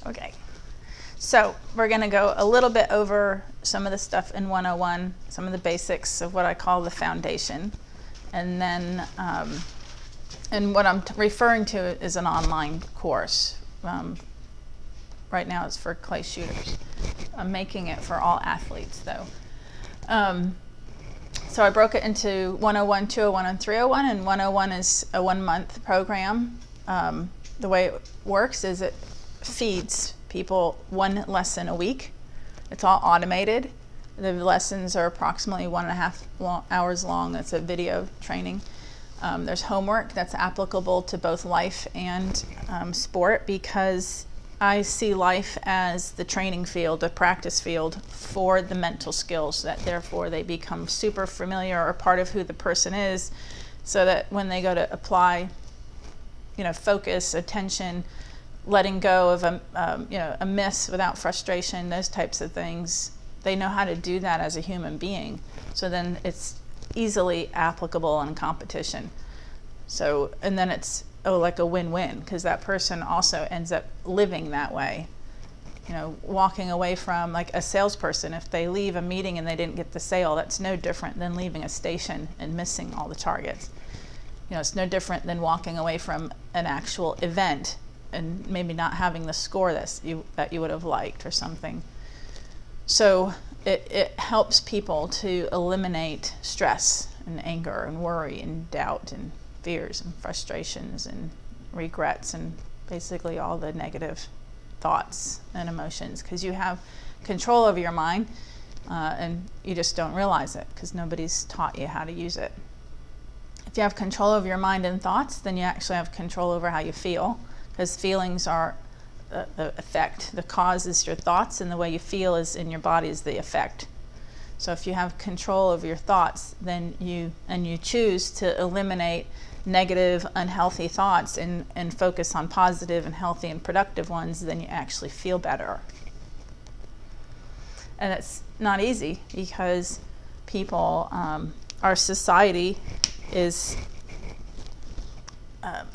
Okay, so we're going to go a little bit over some of the stuff in 101, some of the basics of what I call the foundation. And then, and what I'm referring to is an online course. Right now it's for clay shooters. I'm making it for all athletes though. So I broke it into 101, 201, and 301, and 101 is a 1-month program. The way it works is it feeds people 1 lesson a week. It's all automated. The lessons are approximately 1.5 hours long. It's a video training. There's homework that's applicable to both life and sport, because I see life as the training field, the practice field for the mental skills, that therefore they become super familiar or part of who the person is, so that when they go to apply, focus, attention, letting go of a miss without frustration, those types of things, they know how to do that as a human being. So then it's easily applicable in competition. So, and then it's like a win-win, because that person also ends up living that way. Walking away from, like a salesperson, if they leave a meeting and they didn't get the sale, that's no different than leaving a station and missing all the targets. It's no different than walking away from an actual event and maybe not having the score that you would have liked or something. So it helps people to eliminate stress and anger and worry and doubt and fears and frustrations and regrets and basically all the negative thoughts and emotions, because you have control over your mind and you just don't realize it because nobody's taught you how to use it. If you have control over your mind and thoughts, then you actually have control over how you feel, because feelings are the effect. The cause is your thoughts, and the way you feel is in your body is the effect. So if you have control over your thoughts, then you choose to eliminate negative, unhealthy thoughts and focus on positive and healthy and productive ones, then you actually feel better. And it's not easy, because people, our society is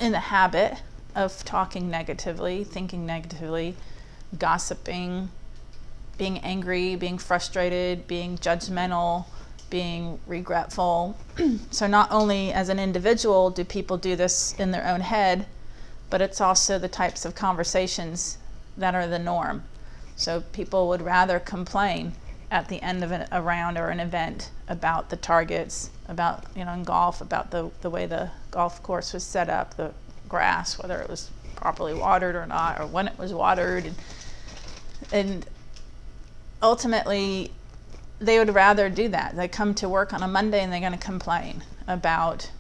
in the habit of talking negatively, thinking negatively, gossiping, being angry, being frustrated, being judgmental, being regretful. So not only as an individual do people do this in their own head, but it's also the types of conversations that are the norm. So people would rather complain at the end of a round or an event about the targets, about, in golf, about the way the golf course was set up, the grass, whether it was properly watered or not, or when it was watered. And ultimately, they would rather do that. They come to work on a Monday and they're going to complain about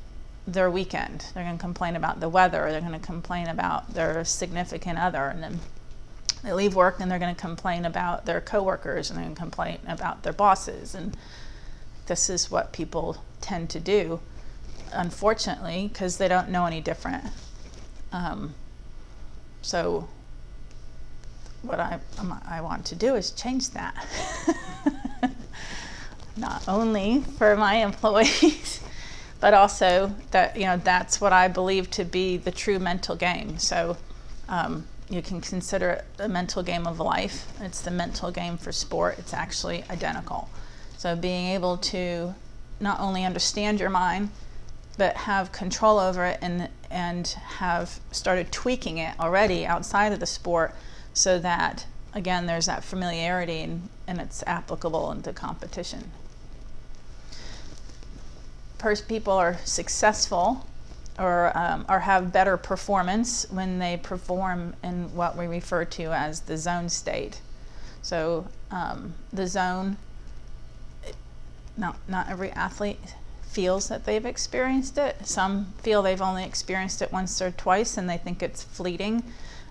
their weekend. They're going to complain about the weather. Or they're going to complain about their significant other. And then they leave work and they're going to complain about their coworkers, and they're going to complain about their bosses. And this is what people tend to do, unfortunately, because they don't know any different. So what I want to do is change that. Not only for my employees, but also that, that's what I believe to be the true mental game. So you can consider it a mental game of life. It's the mental game for sport. It's actually identical. So being able to not only understand your mind, but have control over it and have started tweaking it already outside of the sport, so that, again, there's that familiarity and it's applicable into competition. People are successful or have better performance when they perform in what we refer to as the zone state. So the zone, not every athlete feels that they've experienced it. Some feel they've only experienced it once or twice and they think it's fleeting.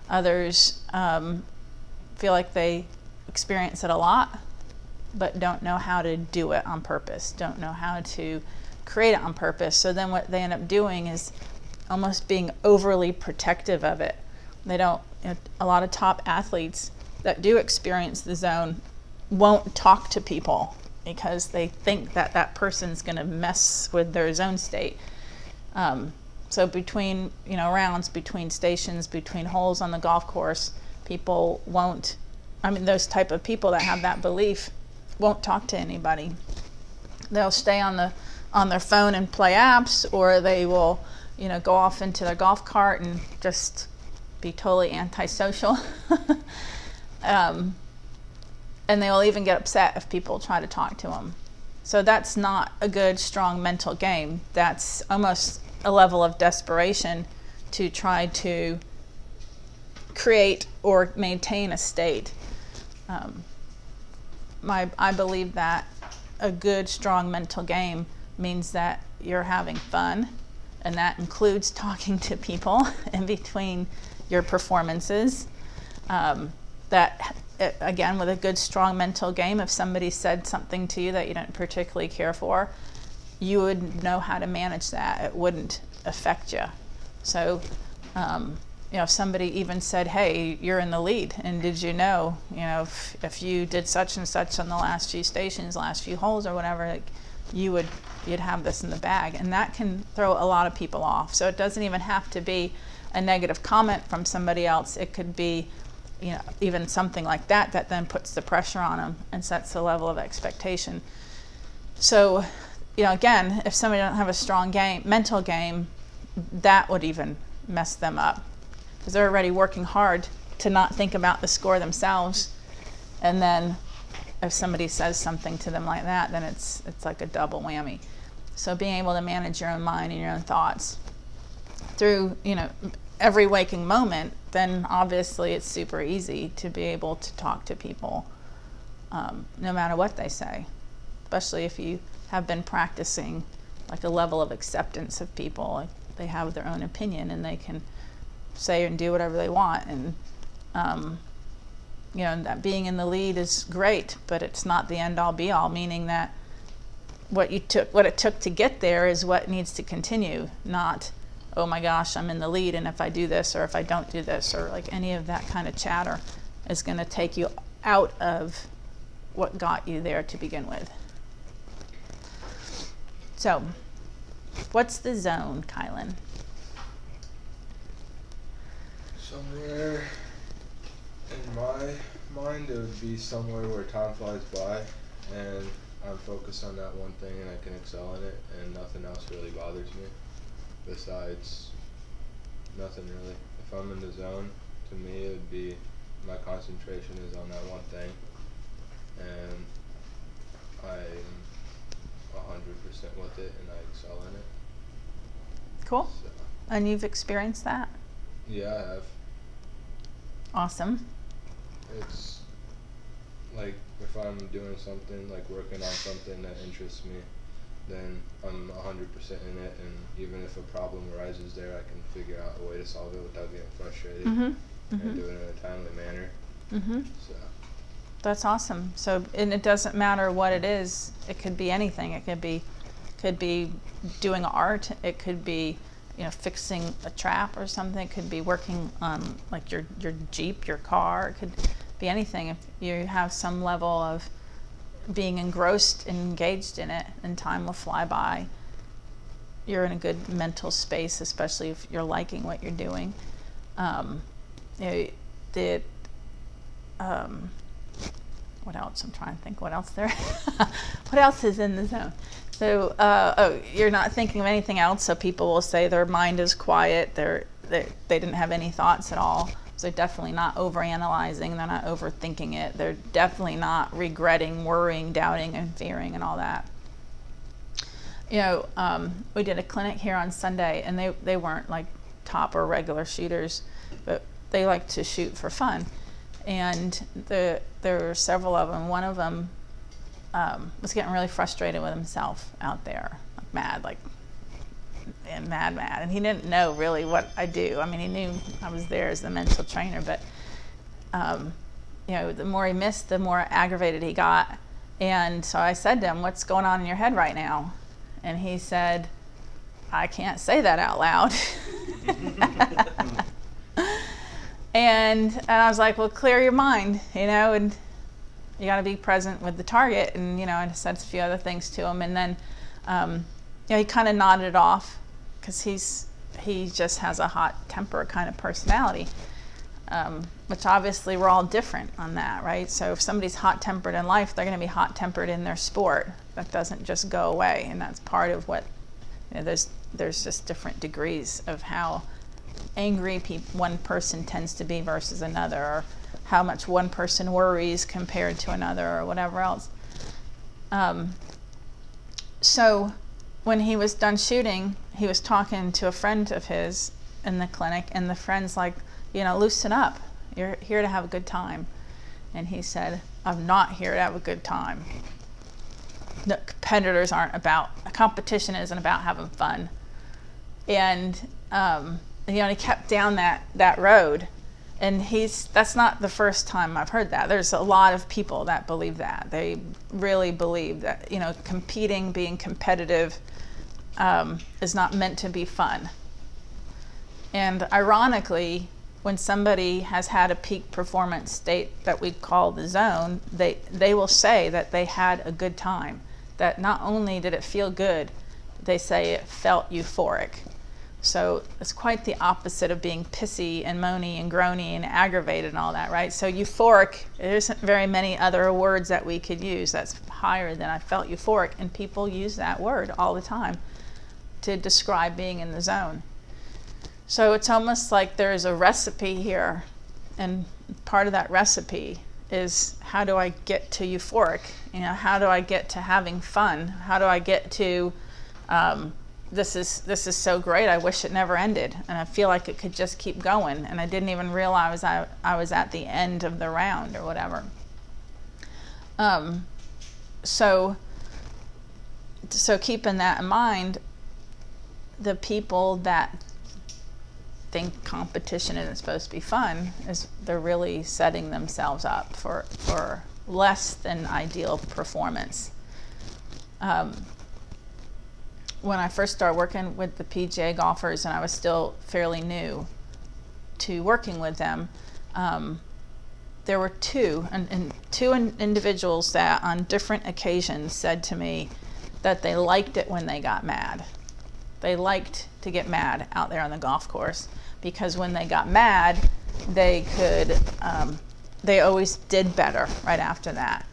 Others feel like they experience it a lot, but don't know how to do it on purpose, don't know how to create it on purpose. So then what they end up doing is almost being overly protective of it. They don't, a lot of top athletes that do experience the zone won't talk to people because they think that that person's going to mess with their zone state. So between rounds, between stations, between holes on the golf course, People won't, those type of people that have that belief won't talk to anybody. They'll stay on their phone and play apps, or they will, go off into their golf cart and just be totally antisocial. And they will even get upset if people try to talk to them. So that's not a good, strong mental game. That's almost a level of desperation to try to create or maintain a state. I believe that a good, strong mental game means that you're having fun, and that includes talking to people in between your performances. That, again, with a good, strong mental game, if somebody said something to you that you didn't particularly care for, you would know how to manage that. It wouldn't affect you. So, if somebody even said, hey, you're in the lead, and did you know, if you did such and such on the last few stations, last few holes or whatever, like, you'd have this in the bag. And that can throw a lot of people off. So it doesn't even have to be a negative comment from somebody else. It could be, even something like that then puts the pressure on them and sets the level of expectation. So, again, if somebody doesn't have a strong mental game, that would even mess them up, because they're already working hard to not think about the score themselves. And then if somebody says something to them like that, then it's like a double whammy. So being able to manage your own mind and your own thoughts through, every waking moment, then obviously it's super easy to be able to talk to people, no matter what they say, especially if you have been practicing like a level of acceptance of people. Like, they have their own opinion and they can say and do whatever they want. And, that being in the lead is great, but it's not the end all be all, meaning that what it took to get there is what needs to continue, not, oh my gosh, I'm in the lead, and if I do this or if I don't do this, or like any of that kind of chatter is going to take you out of what got you there to begin with. So, what's the zone, Kylan? Somewhere in my mind, it would be somewhere where time flies by and I'm focused on that one thing and I can excel in it, and nothing else really bothers me. Besides, nothing really. If I'm in the zone, to me it would be my concentration is on that one thing, and I'm 100% with it, and I excel in it. Cool. So, And you've experienced that? yeah, I have. Awesome. It's like if I'm doing something, like working on something that interests me, then I'm 100% in it, and even if a problem arises there, I can figure out a way to solve it without getting frustrated, and do it in a timely manner. So That's awesome. So, and it doesn't matter what it is. It could be anything. It could be doing art. It could be, fixing a trap or something. It could be working on like your Jeep, your car. It could be anything. If you have some level of being engrossed and engaged in it, and time will fly by. You're in a good mental space, especially if you're liking what you're doing. What else? I'm trying to think what else there. What else is in the zone? So, you're not thinking of anything else. So people will say their mind is quiet. They didn't have any thoughts at all. So they're definitely not overanalyzing. They're not overthinking it. They're definitely not regretting, worrying, doubting, and fearing, and all that. We did a clinic here on Sunday, and they weren't like top or regular shooters, but they like to shoot for fun. And there were several of them. One of them was getting really frustrated with himself out there, like mad, and he didn't know really what I do. I mean, he knew I was there as the mental trainer, but the more he missed, the more aggravated he got. And so I said to him, "What's going on in your head right now?" And he said, "I can't say that out loud." And I was like, "Well, clear your mind, and you got to be present with the target." And I said a few other things to him, and then he kind of nodded it off, because he just has a hot temper kind of personality. which obviously we're all different on that, right? So if somebody's hot-tempered in life, they're going to be hot-tempered in their sport. That doesn't just go away, and that's part of what, there's just different degrees of how angry one person tends to be versus another, or how much one person worries compared to another, or whatever else. So when he was done shooting, he was talking to a friend of his in the clinic, and the friend's like, loosen up. You're here to have a good time. And he said, I'm not here to have a good time. The competitors aren't about, a competition isn't about having fun. And, he kept down that road. And that's not the first time I've heard that. There's a lot of people that believe that. They really believe that, competing, being competitive, is not meant to be fun. And ironically, when somebody has had a peak performance state that we call the zone, they will say that they had a good time. That not only did it feel good, they say it felt euphoric. So it's quite the opposite of being pissy and moany and groany and aggravated and all that, right? So euphoric, there isn't very many other words that we could use that's higher than I felt euphoric, and people use that word all the time to describe being in the zone. So it's almost like there's a recipe here, and part of that recipe is, how do I get to euphoric? How do I get to having fun? How do I get to this is so great, I wish it never ended, and I feel like it could just keep going, and I didn't even realize I was at the end of the round or whatever. So keeping that in mind, the people that think competition isn't supposed to be fun, they're really setting themselves up for less than ideal performance. When I first started working with the PGA golfers, and I was still fairly new to working with them, there were two individuals that on different occasions said to me that they liked it when they got mad. They liked to get mad out there on the golf course, because when they got mad, they always did better right after that.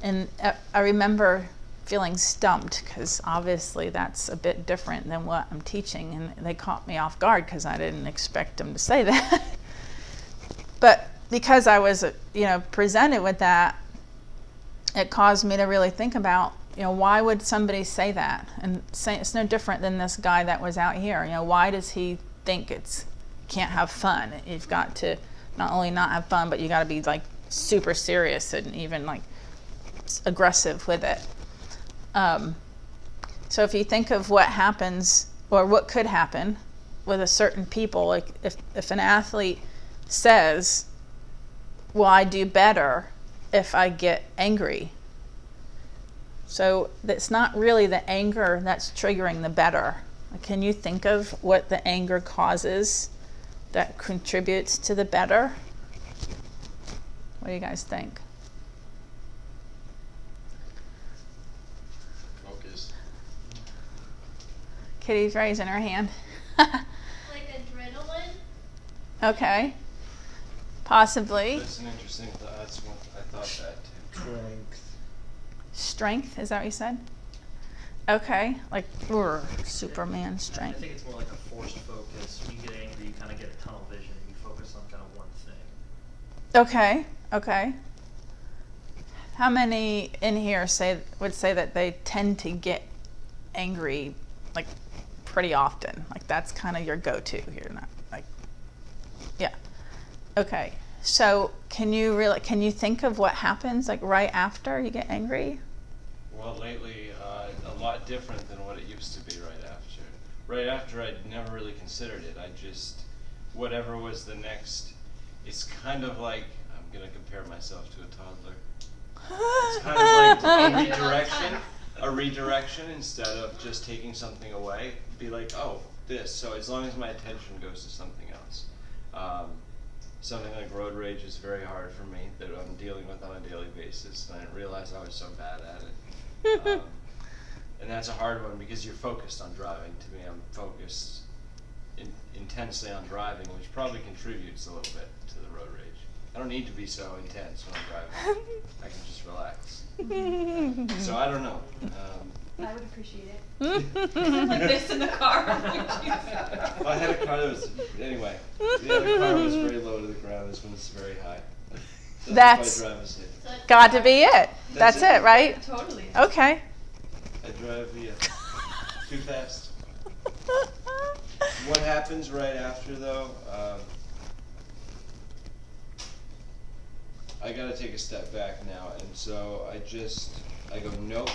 And I remember feeling stumped, because obviously that's a bit different than what I'm teaching, and they caught me off guard because I didn't expect them to say that. But because I was presented with that, it caused me to really think about, why would somebody say that? And say it's no different than this guy that was out here. Why does he think can't have fun? You've got to not only not have fun, but you got to be like super serious and even like aggressive with it. So if you think of what happens, or what could happen with a certain people, like if an athlete says, well, I do better if I get angry. So it's not really the anger that's triggering the better. Can you think of what the anger causes that contributes to the better? What do you guys think? Focus. Kitty's raising her hand. Like adrenaline? Okay. Possibly. That's an interesting thought. That's what I thought that too. Strength, is that what you said? Okay, like Superman I strength. think it's more like a forced focus. When you get angry, you kind of get a tunnel vision. You focus on kind of one thing. Okay. How many in here would say that they tend to get angry like pretty often? Like that's kind of your go-to here, not like, yeah. Okay, so can you think of what happens like right after you get angry? Well, lately, a lot different than what it used to be right after. Right after, I'd never really considered it. I just, whatever was the next, it's kind of like, I'm going to compare myself to a toddler. It's kind of like a redirection instead of just taking something away. Be like, oh, this. So as long as my attention goes to something else. Something like road rage is very hard for me, that I'm dealing with on a daily basis, and I didn't realize I was so bad at it. And that's a hard one because you're focused on driving. To me, I'm focused intensely on driving, which probably contributes a little bit to the road rage. I don't need to be so intense when I'm driving. I can just relax. So I don't know. I would appreciate it. Like this in the car. If I had a car that was, anyway, the other car was very low to the ground, this one's very high. That's why I drive as safe. got to be it. That's it, right? Totally. Okay. I drive too fast. What happens right after though, I gotta take a step back now, and so I go nope,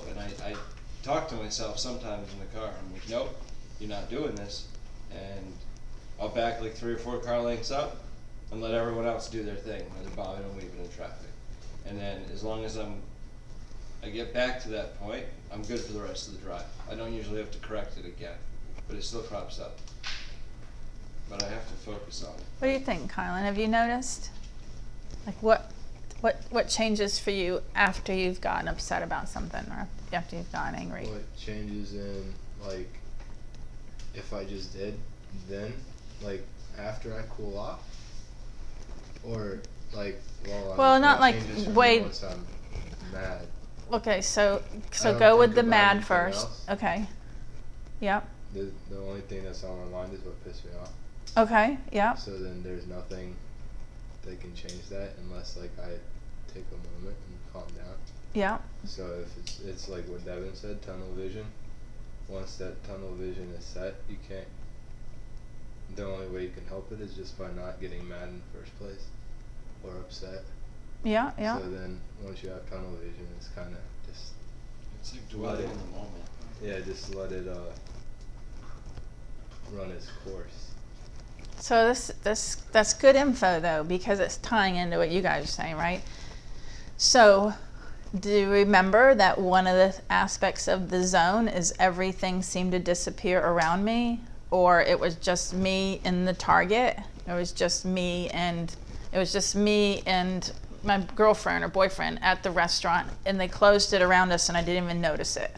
and I talk to myself sometimes in the car. I'm like, nope, you're not doing this, and I'll back like 3 or 4 car lengths up and let everyone else do their thing when they're bobbing and weaving in traffic. And then as long as I get back to that point, I'm good for the rest of the drive. I don't usually have to correct it again, but it still crops up. But I have to focus on it. What do you think, Kylan? Have you noticed? Like what changes for you after you've gotten upset about something or after you've gotten angry? What changes in, like, if I just did then, like, after I cool off? Or, like, not like wait. Once I'm mad. Okay, so don't go with think the about mad anything first. else. Okay. Yep. The only thing that's on my mind is what pissed me off. Okay. Yep. So then there's nothing that can change that unless, like, I take a moment and calm down. Yep. So if it's like what Devin said, tunnel vision. Once that tunnel vision is set, you can't. The only way you can help it is just by not getting mad in the first place or upset. Yeah. Yeah. So then once you have tunnel vision, it's kind of just. It's like dwelling in the moment. Yeah, just let it run its course. So that's good info though, because it's tying into what you guys are saying, right? So do you remember that one of the aspects of the zone is everything seemed to disappear around me, or it was just me and the target? It was just me and my girlfriend or boyfriend at the restaurant, and they closed it around us and I didn't even notice it,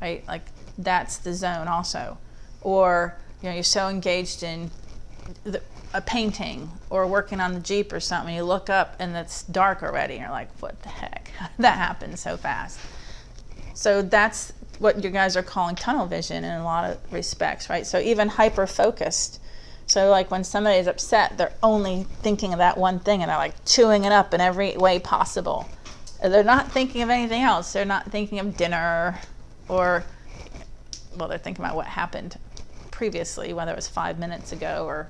right? Like that's the zone also. Or you're so engaged in a painting or working on the Jeep or something, you look up and it's dark already and you're like, what the heck? That happened so fast. So that's what you guys are calling tunnel vision in a lot of respects, right? So even hyper focused. So like when somebody is upset, they're only thinking of that one thing and they're like chewing it up in every way possible. They're not thinking of anything else. They're not thinking of dinner or, well, they're thinking about what happened previously, whether it was 5 minutes ago or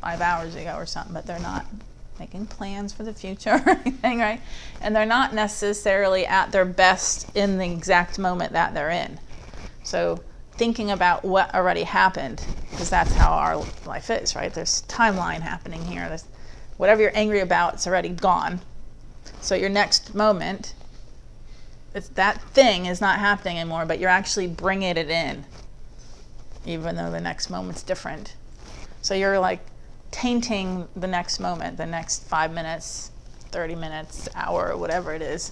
5 hours ago or something, but they're not making plans for the future or anything, right? And they're not necessarily at their best in the exact moment that they're in. So thinking about what already happened, because that's how our life is, right? There's timeline happening here. There's whatever you're angry about, it's already gone. So your next moment, that thing is not happening anymore, but you're actually bringing it in, even though the next moment's different. So you're like tainting the next moment, the next 5 minutes, 30 minutes, hour, whatever it is.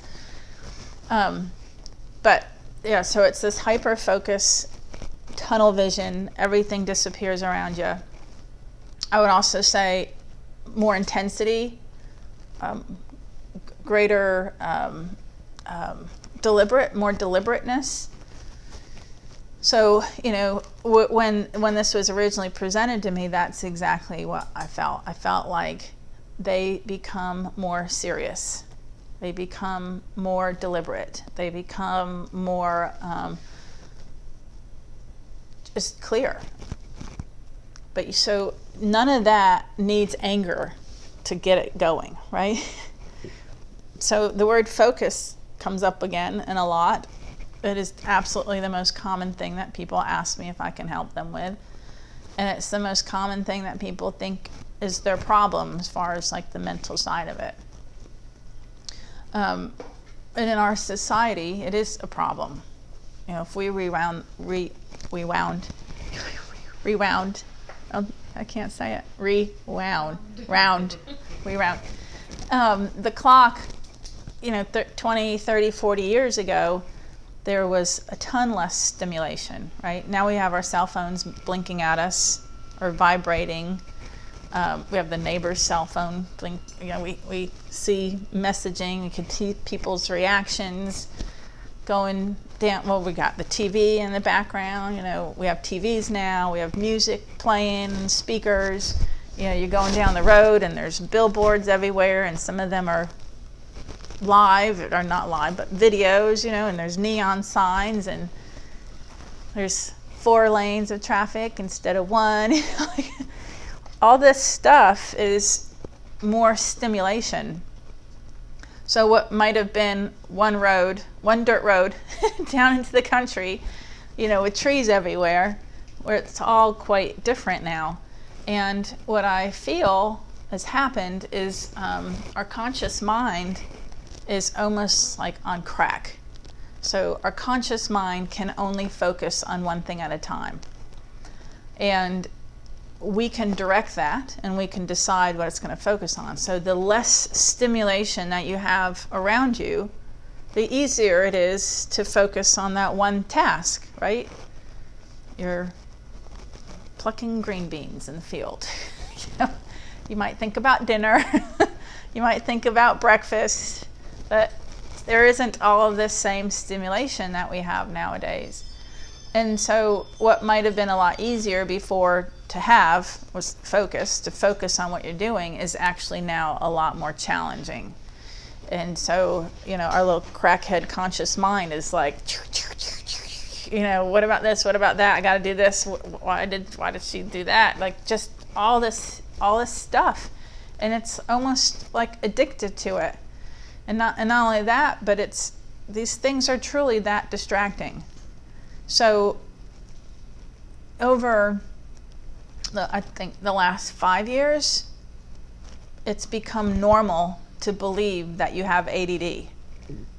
But yeah, so it's this hyper focus, tunnel vision, everything disappears around you. I would also say more intensity, greater more deliberateness. So, when this was originally presented to me, that's exactly what I felt. I felt like they become more serious. They become more deliberate. They become more just clear. But so none of that needs anger to get it going, right? So the word focus comes up again and a lot. It is absolutely the most common thing that people ask me if I can help them with. And it's the most common thing that people think is their problem as far as like the mental side of it. And in our society, it is a problem. If we rewound, I can't say it, rewound. The clock, 20, 30, 40 years ago, there was a ton less stimulation, right? Now we have our cell phones blinking at us or vibrating. We have the neighbor's cell phone thing. We see messaging. We can see people's reactions going down. Well, we got the TV in the background. We have TVs now. We have music playing, speakers. You're going down the road and there's billboards everywhere, and some of them are live, or not live, but videos, and there's neon signs, and there's 4 lanes of traffic instead of 1. All this stuff is more stimulation. So what might have been one dirt road down into the country, with trees everywhere, where it's all quite different now. And what I feel has happened is our conscious mind is almost like on crack. So our conscious mind can only focus on one thing at a time. And we can direct that, and we can decide what it's going to focus on. So the less stimulation that you have around you, the easier it is to focus on that one task, right? You're plucking green beans in the field. You might think about dinner, you might think about breakfast, but there isn't all of this same stimulation that we have nowadays. And so what might have been a lot easier before to have was to focus on what you're doing, is actually now a lot more challenging. And so, our little crackhead conscious mind is like, what about this? What about that? I got to do this. Why did she do that? Like, just all this stuff. And it's almost like addicted to it. And not only that, but these things are truly that distracting. So over I think the last 5 years, it's become normal to believe that you have ADD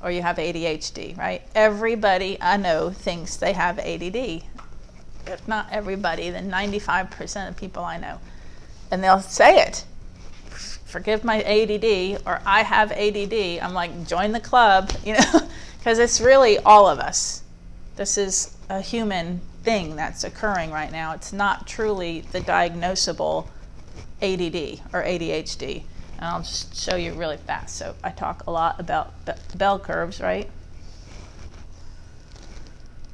or you have ADHD, right? Everybody I know thinks they have ADD. If not everybody, then 95% of people I know. And they'll say it. Forgive my ADD, or I have ADD. I'm like, join the club, because it's really all of us. This is a human thing that's occurring right now. It's not truly the diagnosable ADD or ADHD. And I'll just show you really fast. So I talk a lot about bell curves, right?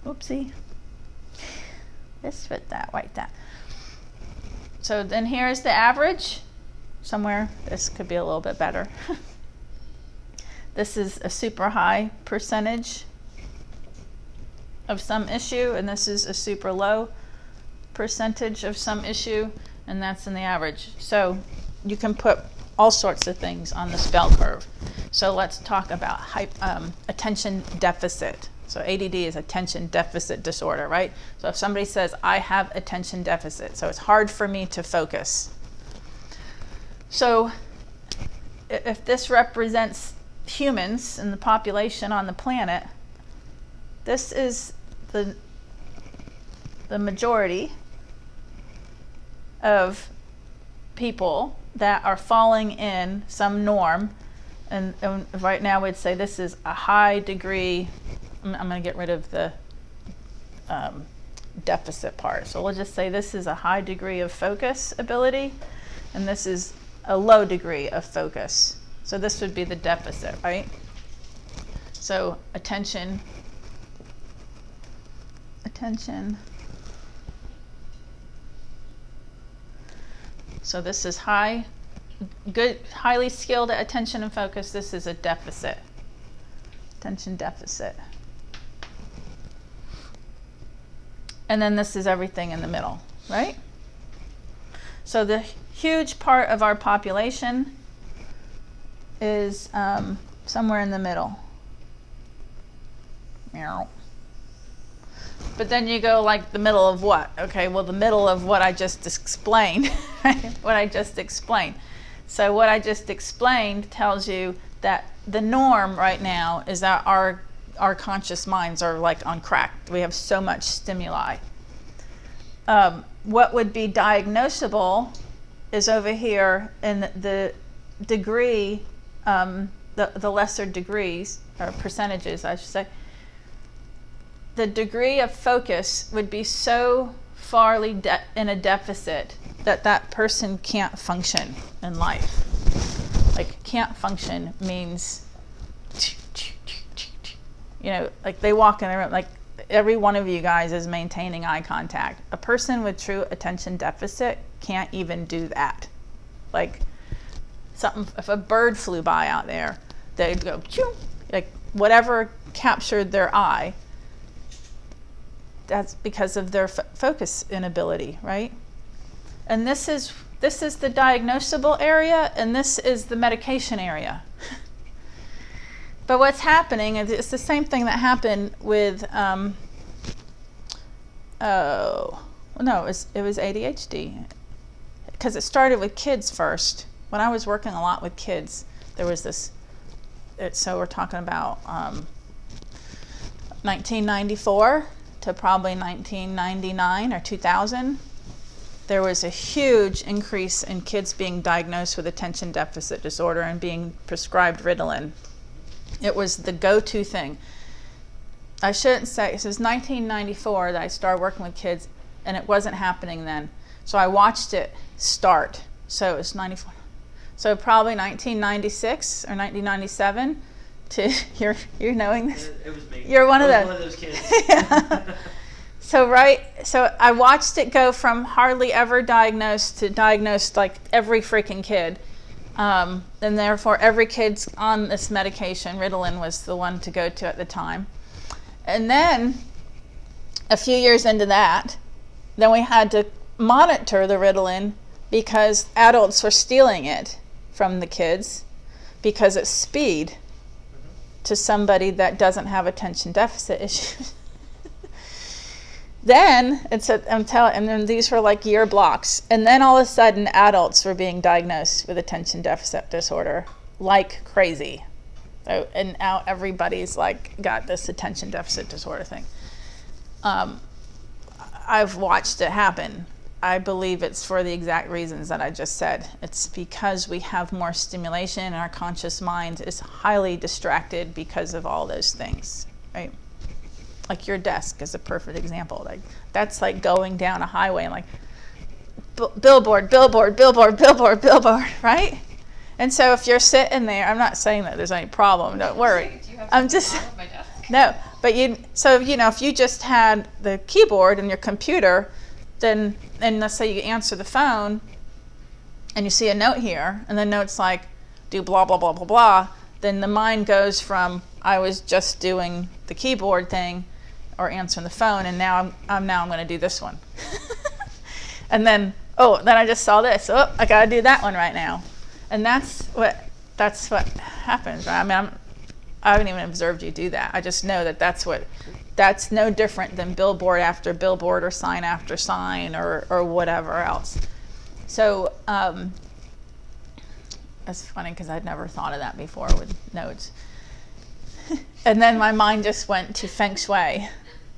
Oopsie. Let's put that like that. So then here's the average. Somewhere this could be a little bit better. This is a super high percentage of some issue, and this is a super low percentage of some issue, and that's in the average. So you can put all sorts of things on this bell curve. So let's talk about attention deficit. So ADD is attention deficit disorder, right? So if somebody says, I have attention deficit, so it's hard for me to focus. So if this represents humans and the population on the planet, this is the majority of people that are falling in some norm. And right now we'd say this is a high degree. I'm going to get rid of the deficit part. So we'll just say this is a high degree of focus ability, and this is a low degree of focus. So this would be the deficit, right? So attention. So this is highly skilled at attention and focus. This is a deficit. Attention deficit. And then this is everything in the middle, right? So the huge part of our population is somewhere in the middle. But then you go like the middle of what? Okay, well the middle of what I just explained. What I just explained. So what I just explained tells you that the norm right now is that our conscious minds are like on crack. We have so much stimuli. What would be diagnosable is over here in the degree, the lesser degrees, or percentages I should say. The degree of focus would be so farly in a deficit that person can't function in life. Like, can't function means, you know, like they walk in the room, like every one of you guys is maintaining eye contact. A person with true attention deficit can't even do that. Like, if a bird flew by out there, they'd go, choo, like whatever captured their eye, that's because of their focus inability, right? And this is the diagnosable area, and this is the medication area. But what's happening is it's the same thing that happened with, it was ADHD. Because it started with kids first. When I was working a lot with kids, there was this, so we're talking about 1994 to probably 1999 or 2000. There was a huge increase in kids being diagnosed with attention deficit disorder and being prescribed Ritalin. It was the go-to thing. I shouldn't say, it was 1994 that I started working with kids, and it wasn't happening then. So I watched it start. So it was 94. So probably 1996 or 1997. You're knowing this? It was me. You're one of those. One of those kids. Yeah. So I watched it go from hardly ever diagnosed to diagnosed like every freaking kid. And therefore every kid's on this medication. Ritalin was the one to go to at the time. And then a few years into that, then we had to monitor the Ritalin because adults were stealing it from the kids because it's speed to somebody that doesn't have attention deficit issues. Then and then these were like year blocks, and then all of a sudden adults were being diagnosed with attention deficit disorder like crazy. So, and now everybody's like got this attention deficit disorder thing. I've watched it happen. I believe it's for the exact reasons that I just said. It's because we have more stimulation and our conscious mind is highly distracted because of all those things, right? Like your desk is a perfect example. Like that's like going down a highway and like billboard, right? And so if you're sitting there, I'm not saying that there's any problem, don't worry. I'm just, no, but if you just had the keyboard and your computer, then, and let's say you answer the phone and you see a note here, and the note's like, do blah, blah, blah, blah, blah, then the mind goes from, I was just doing the keyboard thing or answering the phone, and now I'm going to do this one. And then, then I just saw this. Oh, I got to do that one right now. And that's what happens, right? I mean, I haven't even observed you do that. I just know that's no different than billboard after billboard or sign after sign or whatever else. So that's funny because I'd never thought of that before with notes. And then my mind just went to Feng Shui.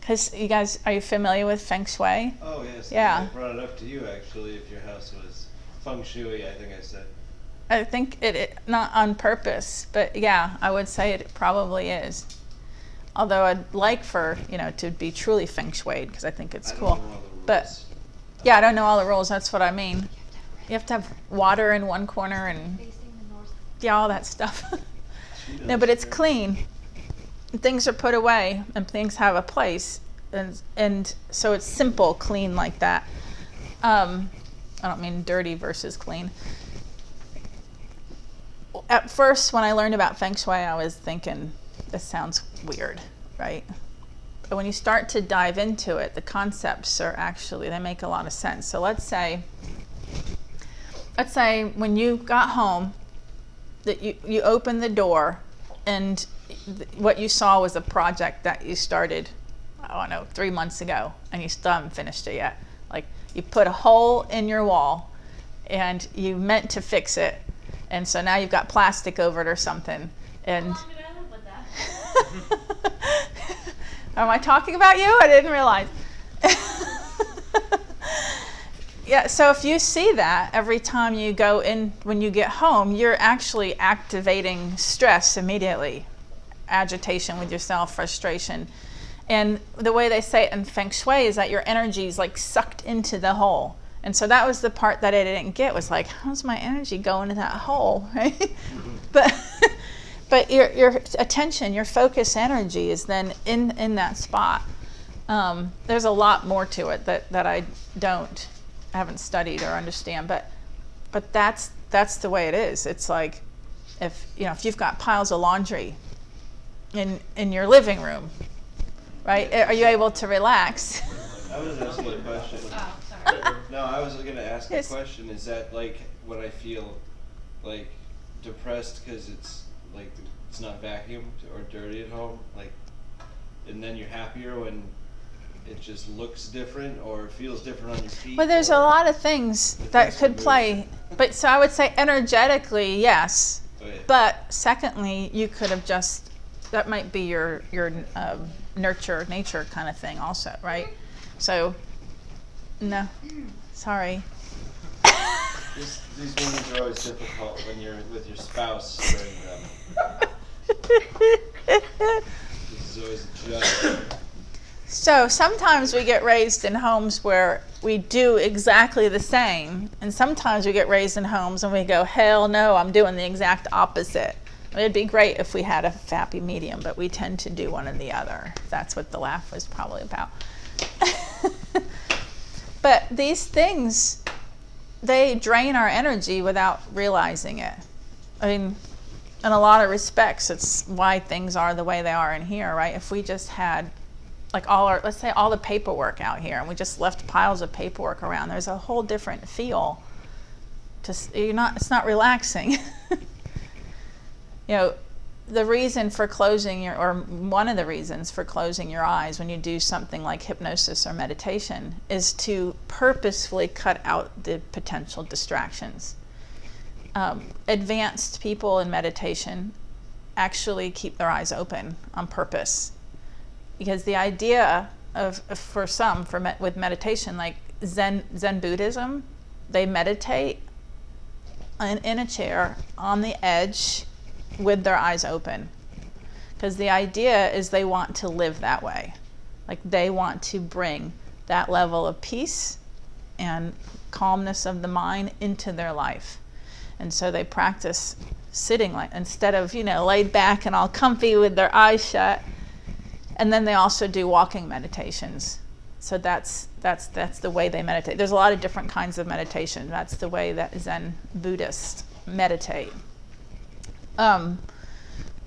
Because you guys, are you familiar with Feng Shui? Oh, yes. Yeah. I brought it up to you, actually, if your house was Feng Shui, I think I said. I think it not on purpose, but yeah, I would say it probably is. Although I'd like for, to be truly Feng Shui, because I think it's cool. I don't know all the rules. But yeah, I don't know all the rules. That's what I mean. You have to have water in one corner and all that stuff. No, but it's clean. Things are put away and things have a place, and so it's simple, clean like that. I don't mean dirty versus clean. At first, when I learned about Feng Shui, I was thinking, this sounds weird, right? But when you start to dive into it, the concepts are they make a lot of sense. So let's say when you got home, that you opened the door, and what you saw was a project that you started, 3 months ago, and you still haven't finished it yet. Like, you put a hole in your wall, and you meant to fix it, and so now you've got plastic over it or something. And how long did I live with that? Am I talking about you? I didn't realize. Yeah, so if you see that every time you go in, when you get home, you're actually activating stress immediately. Agitation with yourself, frustration. And the way they say it in Feng Shui is that your energy is like sucked into the hole. And so that was the part that I didn't get, was like, how's my energy going to that hole, right? But your attention, your focus energy is then in that spot. There's a lot more to it that I haven't studied or understand, but that's the way it is. It's like, if you've got piles of laundry in your living room, right? Are you able to relax? I was asking a question. Oh, sorry. No, I was going to ask Yes. a question. Is that like when I feel like depressed because it's like it's not vacuumed or dirty at home, like, and then you're happier when it just looks different or feels different on your feet? Well, there's a lot of things that could play, but so I would say energetically, yes. Oh, yeah. But secondly, you could have that might be your nurture nature kind of thing also, right? So, no, sorry. These moments are always difficult when you're with your spouse during them. This is always a judge. So sometimes we get raised in homes where we do exactly the same, and sometimes we get raised in homes and we go, hell no, I'm doing the exact opposite. It'd be great if we had a happy medium, but we tend to do one or the other. That's what the laugh was probably about. But these things, they drain our energy without realizing it. I mean, in a lot of respects, it's why things are the way they are in here, right? If we just had like let's say all the paperwork out here, and we just left piles of paperwork around, there's a whole different feel. It's not relaxing. The reason for closing one of the reasons for closing your eyes when you do something like hypnosis or meditation is to purposefully cut out the potential distractions. Advanced people in meditation actually keep their eyes open on purpose, because the idea with meditation, like Zen Buddhism, they meditate in a chair on the edge with their eyes open, because the idea is they want to live that way. Like, they want to bring that level of peace and calmness of the mind into their life. And so they practice sitting, like, instead of laid back and all comfy with their eyes shut. And then they also do walking meditations. So that's the way they meditate. There's a lot of different kinds of meditation. That's the way that Zen Buddhists meditate.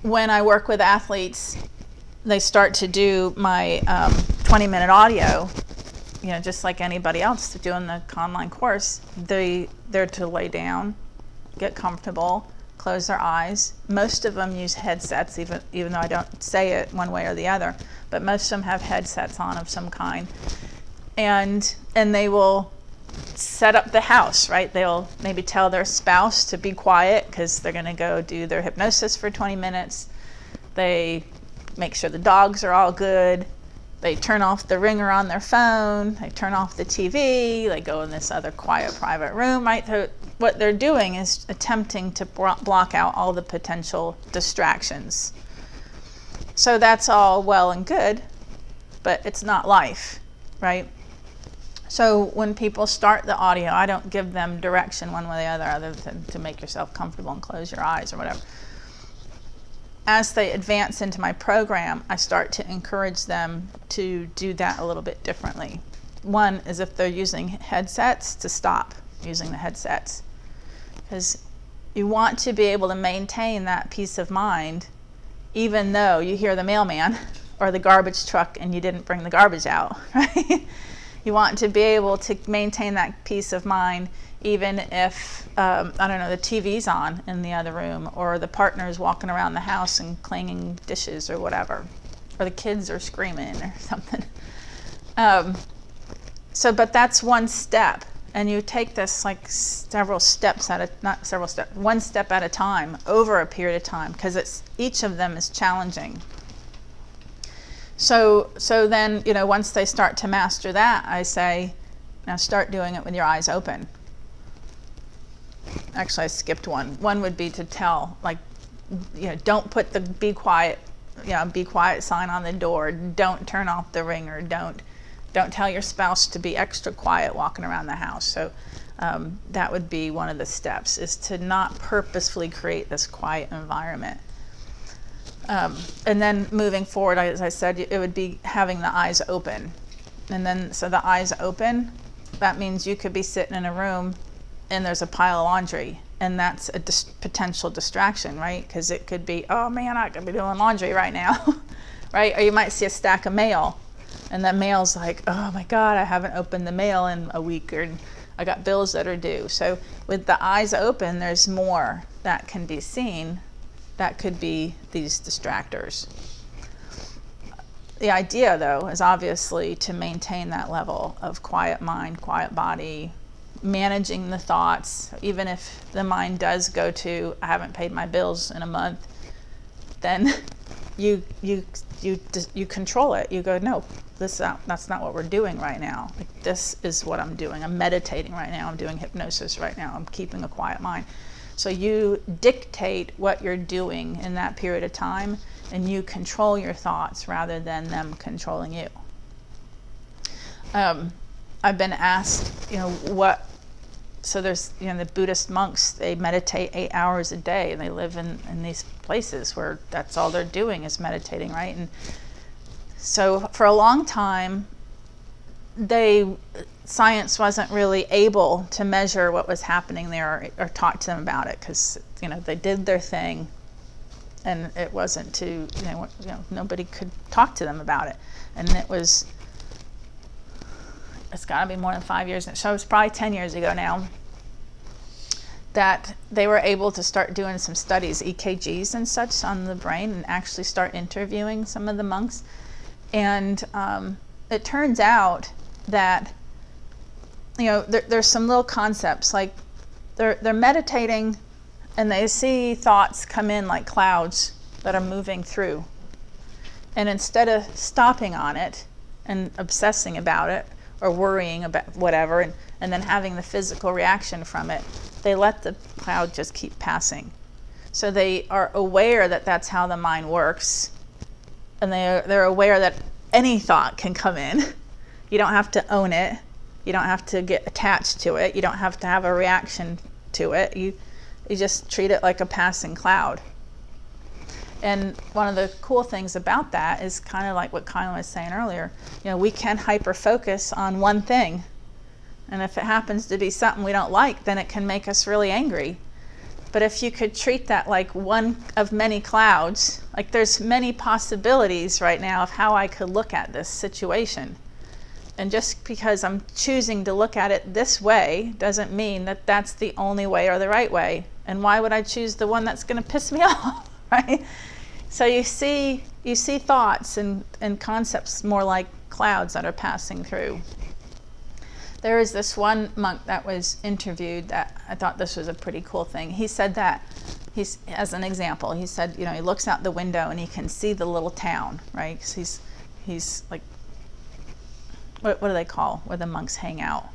When I work with athletes, they start to do my 20-minute audio, just like anybody else doing the online course. They're to lay down, get comfortable, close their eyes. Most of them use headsets, even though I don't say it one way or the other, but most of them have headsets on of some kind. And they will set up the house, right? They'll maybe tell their spouse to be quiet because they're going to go do their hypnosis for 20 minutes. They make sure the dogs are all good. They turn off the ringer on their phone. They turn off the TV. They go in this other quiet private room, right? So what they're doing is attempting to block out all the potential distractions. So that's all well and good, but it's not life, right? So when people start the audio, I don't give them direction one way or the other than to make yourself comfortable and close your eyes or whatever. As they advance into my program, I start to encourage them to do that a little bit differently. One is, if they're using headsets, to stop using the headsets, because you want to be able to maintain that peace of mind even though you hear the mailman or the garbage truck and you didn't bring the garbage out, right? You want to be able to maintain that peace of mind even if, the TV's on in the other room, or the partner's walking around the house and clanging dishes or whatever, or the kids are screaming or something. But that's one step, and you take this like one step at a time over a period of time, because each of them is challenging. So then, once they start to master that, I say, now start doing it with your eyes open. Actually, I skipped one. One would be to tell, don't put the be quiet sign on the door. Don't turn off the ringer. Don't Don't tell your spouse to be extra quiet walking around the house. So that would be one of the steps, is to not purposefully create this quiet environment. And then moving forward, as I said, it would be having the eyes open. And then, so the eyes open, that means you could be sitting in a room and there's a pile of laundry, and that's a potential distraction, right? Because it could be, oh man, I could be doing laundry right now, right? Or you might see a stack of mail, and that mail's like, oh my God, I haven't opened the mail in a week, or I got bills that are due. So with the eyes open, there's more that can be seen. That could be these distractors. The idea, though, is obviously to maintain that level of quiet mind, quiet body, managing the thoughts. Even if the mind does go to, I haven't paid my bills in a month, then you control it. You go, no, that's not what we're doing right now. Like, this is what I'm doing. I'm meditating right now. I'm doing hypnosis right now. I'm keeping a quiet mind. So you dictate what you're doing in that period of time, and you control your thoughts rather than them controlling you. I've been asked, so there's, the Buddhist monks, they meditate 8 hours a day, and they live in these places where that's all they're doing is meditating, right? And so for a long time, science wasn't really able to measure what was happening there or talk to them about it, because they did their thing, and it wasn't to nobody could talk to them about it. And it's got to be more than 5 years, so it's probably 10 years ago now, that they were able to start doing some studies, EKGs and such, on the brain, and actually start interviewing some of the monks. And it turns out that there's some little concepts, like they're meditating and they see thoughts come in like clouds that are moving through, and instead of stopping on it and obsessing about it or worrying about whatever and then having the physical reaction from it, they let the cloud just keep passing. So they are aware that that's how the mind works, and they're aware that any thought can come in. You don't have to own it. You don't have to get attached to it. You don't have to have a reaction to it. You just treat it like a passing cloud. And one of the cool things about that is kind of like what Kylan was saying earlier. We can hyper-focus on one thing. And if it happens to be something we don't like, then it can make us really angry. But if you could treat that like one of many clouds, like there's many possibilities right now of how I could look at this situation. And just because I'm choosing to look at it this way doesn't mean that that's the only way or the right way. And why would I choose the one that's going to piss me off, right? So you see thoughts and concepts more like clouds that are passing through. There is this one monk that was interviewed that I thought this was a pretty cool thing. He said that, as an example, he said, he looks out the window and he can see the little town, right? 'Cause he's like, what do they call where the monks hang out?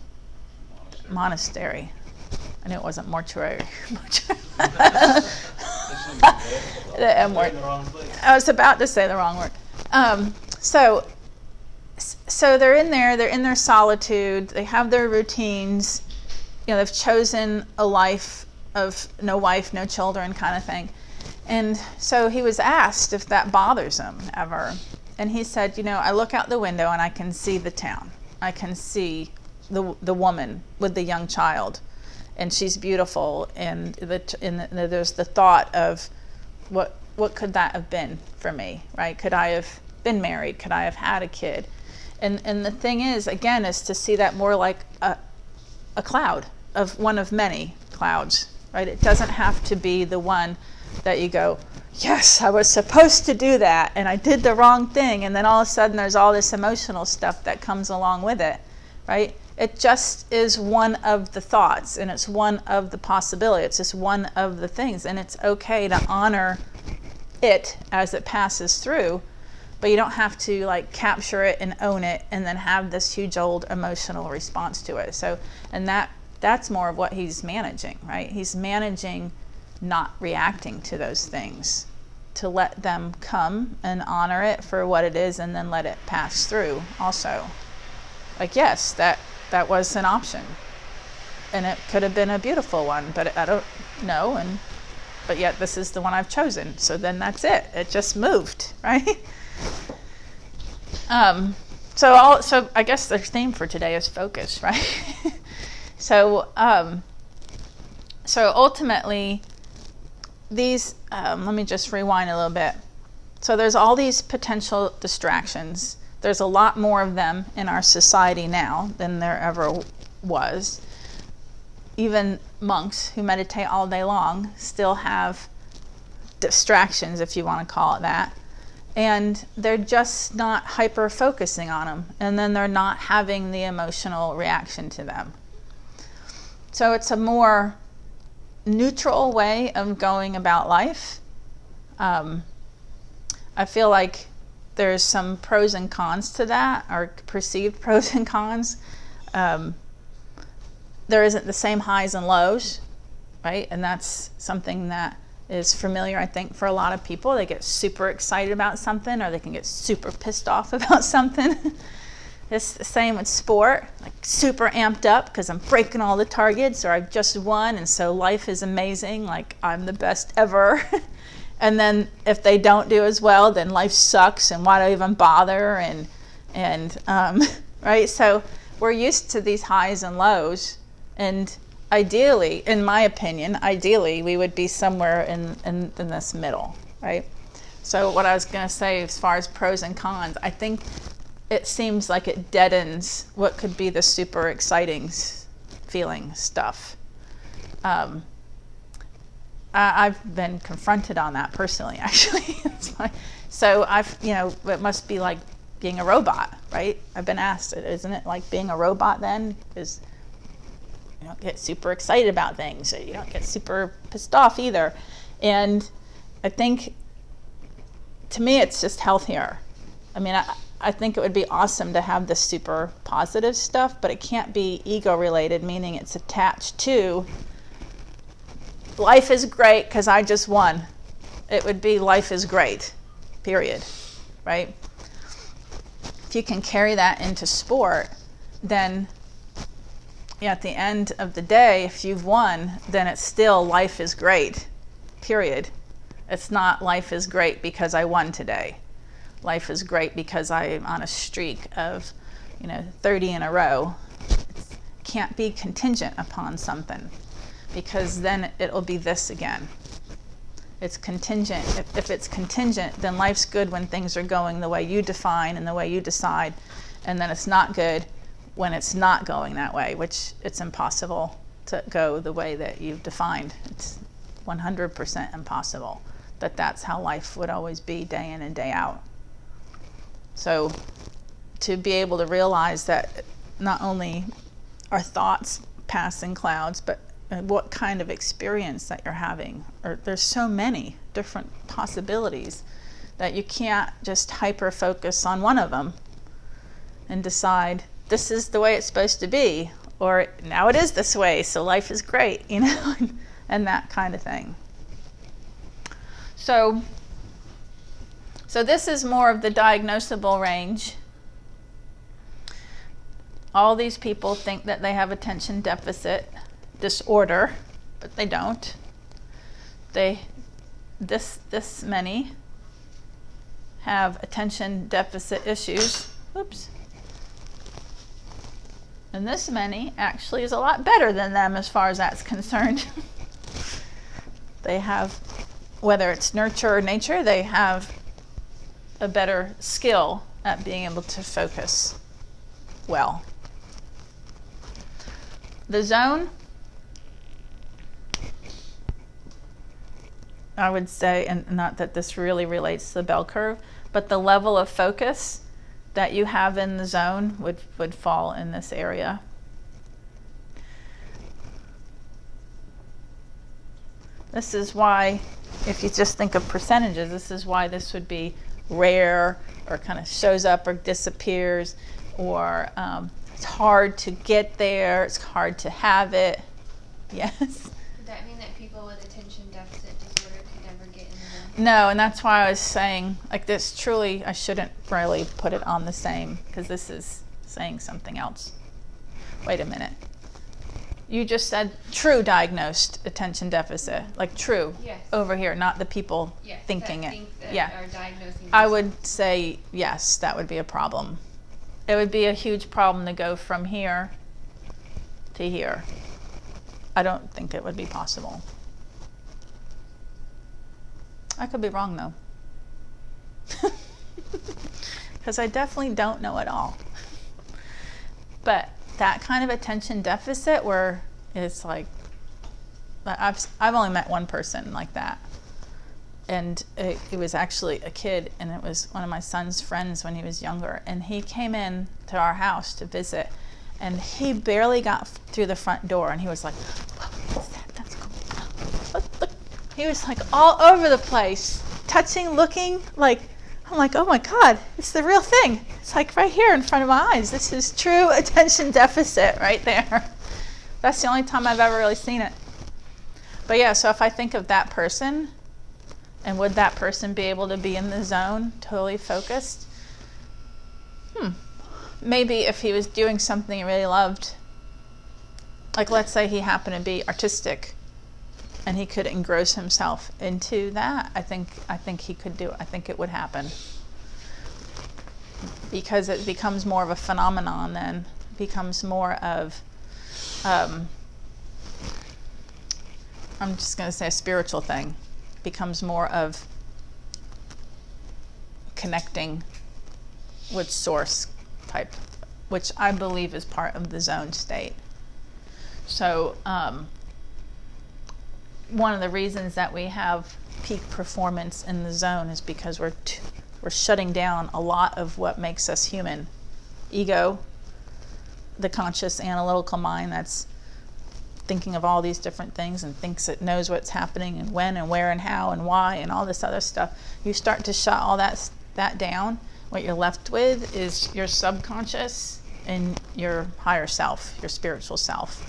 Monastery. I knew it wasn't mortuary. The M word. I was about to say the wrong word. So they're in there. They're in their solitude. They have their routines. They've chosen a life of no wife, no children, kind of thing. And so he was asked if that bothers him ever. And he said, I look out the window and I can see the town. I can see the woman with the young child, and she's beautiful. And there's the thought of what could that have been for me, right? Could I have been married? Could I have had a kid? And the thing is, again, is to see that more like a cloud, of one of many clouds, right? It doesn't have to be the one that you go, yes, I was supposed to do that, and I did the wrong thing, and then all of a sudden there's all this emotional stuff that comes along with it, right? It just is one of the thoughts, and it's one of the possibilities. It's just one of the things, and it's okay to honor it as it passes through, but you don't have to capture it and own it and then have this huge old emotional response to it. So, and that's more of what he's managing, right? He's managing not reacting to those things, to let them come and honor it for what it is, and then let it pass through also. like, yes, that was an option. And it could have been a beautiful one, but I don't know. But yet this is the one I've chosen. So then that's it. It just moved, right? So I guess the theme for today is focus, right? So ultimately, these, let me just rewind a little bit. So there's all these potential distractions. There's a lot more of them in our society now than there ever was. Even monks who meditate all day long still have distractions, if you want to call it that. And they're just not hyper-focusing on them. And then they're not having the emotional reaction to them. So it's a more neutral way of going about life. I feel like there's some pros and cons to that, or perceived pros and cons. There isn't the same highs and lows, right? And that's something that is familiar, I think, for a lot of people. They get super excited about something, or they can get super pissed off about something. It's the same with sport, like super amped up because I'm breaking all the targets, or I've just won, and so life is amazing, like I'm the best ever. And then if they don't do as well, then life sucks, and why do I even bother? And right? So we're used to these highs and lows, and ideally, in my opinion, ideally we would be somewhere in this middle, right? So what I was going to say as far as pros and cons, I think it seems like it deadens what could be the super exciting feeling stuff. I've been confronted on that personally, actually. So it must be like being a robot, right? I've been asked, isn't it like being a robot then? Because you don't get super excited about things. You don't get super pissed off either. And I think, to me, it's just healthier. I mean, I think it would be awesome to have this super positive stuff, but it can't be ego-related, meaning it's attached to life is great because I just won. It would be life is great, period, right? If you can carry that into sport, then at the end of the day, if you've won, then it's still life is great, period. It's not life is great because I won today. Life is great because I'm on a streak of 30 in a row. It can't be contingent upon something, because then it'll be this again. It's contingent. If it's contingent, then life's good when things are going the way you define and the way you decide, and then it's not good when it's not going that way, which it's impossible to go the way that you've defined. It's 100% impossible that that's how life would always be day in and day out. So to be able to realize that not only are thoughts passing clouds, but what kind of experience that you're having. Or there's so many different possibilities that you can't just hyper-focus on one of them and decide this is the way it's supposed to be, or now it is this way, so life is great, and that kind of thing. So this is more of the diagnosable range. All these people think that they have attention deficit disorder, but they don't. This many have attention deficit issues. Oops. And this many actually is a lot better than them as far as that's concerned. They have, whether it's nurture or nature, they have a better skill at being able to focus well. The zone, I would say, and not that this really relates to the bell curve, but the level of focus that you have in the zone would fall in this area. This is why, if you just think of percentages, this is why this would be rare, or kind of shows up or disappears, or it's hard to get there, it's hard to have it. Yes? Does that mean that people with attention deficit disorder could never get in the zone? No, and that's why I was saying, like, this truly, I shouldn't really put it on the same, because this is saying something else. Wait a minute. You just said true diagnosed attention deficit, like true Yes. over here, not the people Yes, thinking that it. think that Yeah. are diagnosing I themselves. would say yes, that would be a problem. It would be a huge problem to go from here to here. I don't think it would be possible. I could be wrong though. Because I definitely don't know it all. But that kind of attention deficit where it's like, I've only met one person like that. And it was actually a kid, and it was one of my son's friends when he was younger. And he came in to our house to visit, and he barely got through the front door, and he was like, what is that? That's cool. Look. He was like all over the place, touching, looking, like, I'm like, oh my God, it's the real thing. It's like right here in front of my eyes. This is true attention deficit right there. That's the only time I've ever really seen it. But yeah, so if I think of that person, and would that person be able to be in the zone, totally focused? Maybe if he was doing something he really loved, like let's say he happened to be artistic, and he could engross himself into that, I think he could do it. I think it would happen. Because it becomes more of a phenomenon then. It becomes more of, I'm just going to say a spiritual thing. It becomes more of connecting with source type, which I believe is part of the zone state. So, one of the reasons that we have peak performance in the zone is because we're shutting down a lot of what makes us human. Ego, the conscious analytical mind that's thinking of all these different things and thinks it knows what's happening and when and where and how and why and all this other stuff. You start to shut all that down. What you're left with is your subconscious and your higher self, your spiritual self.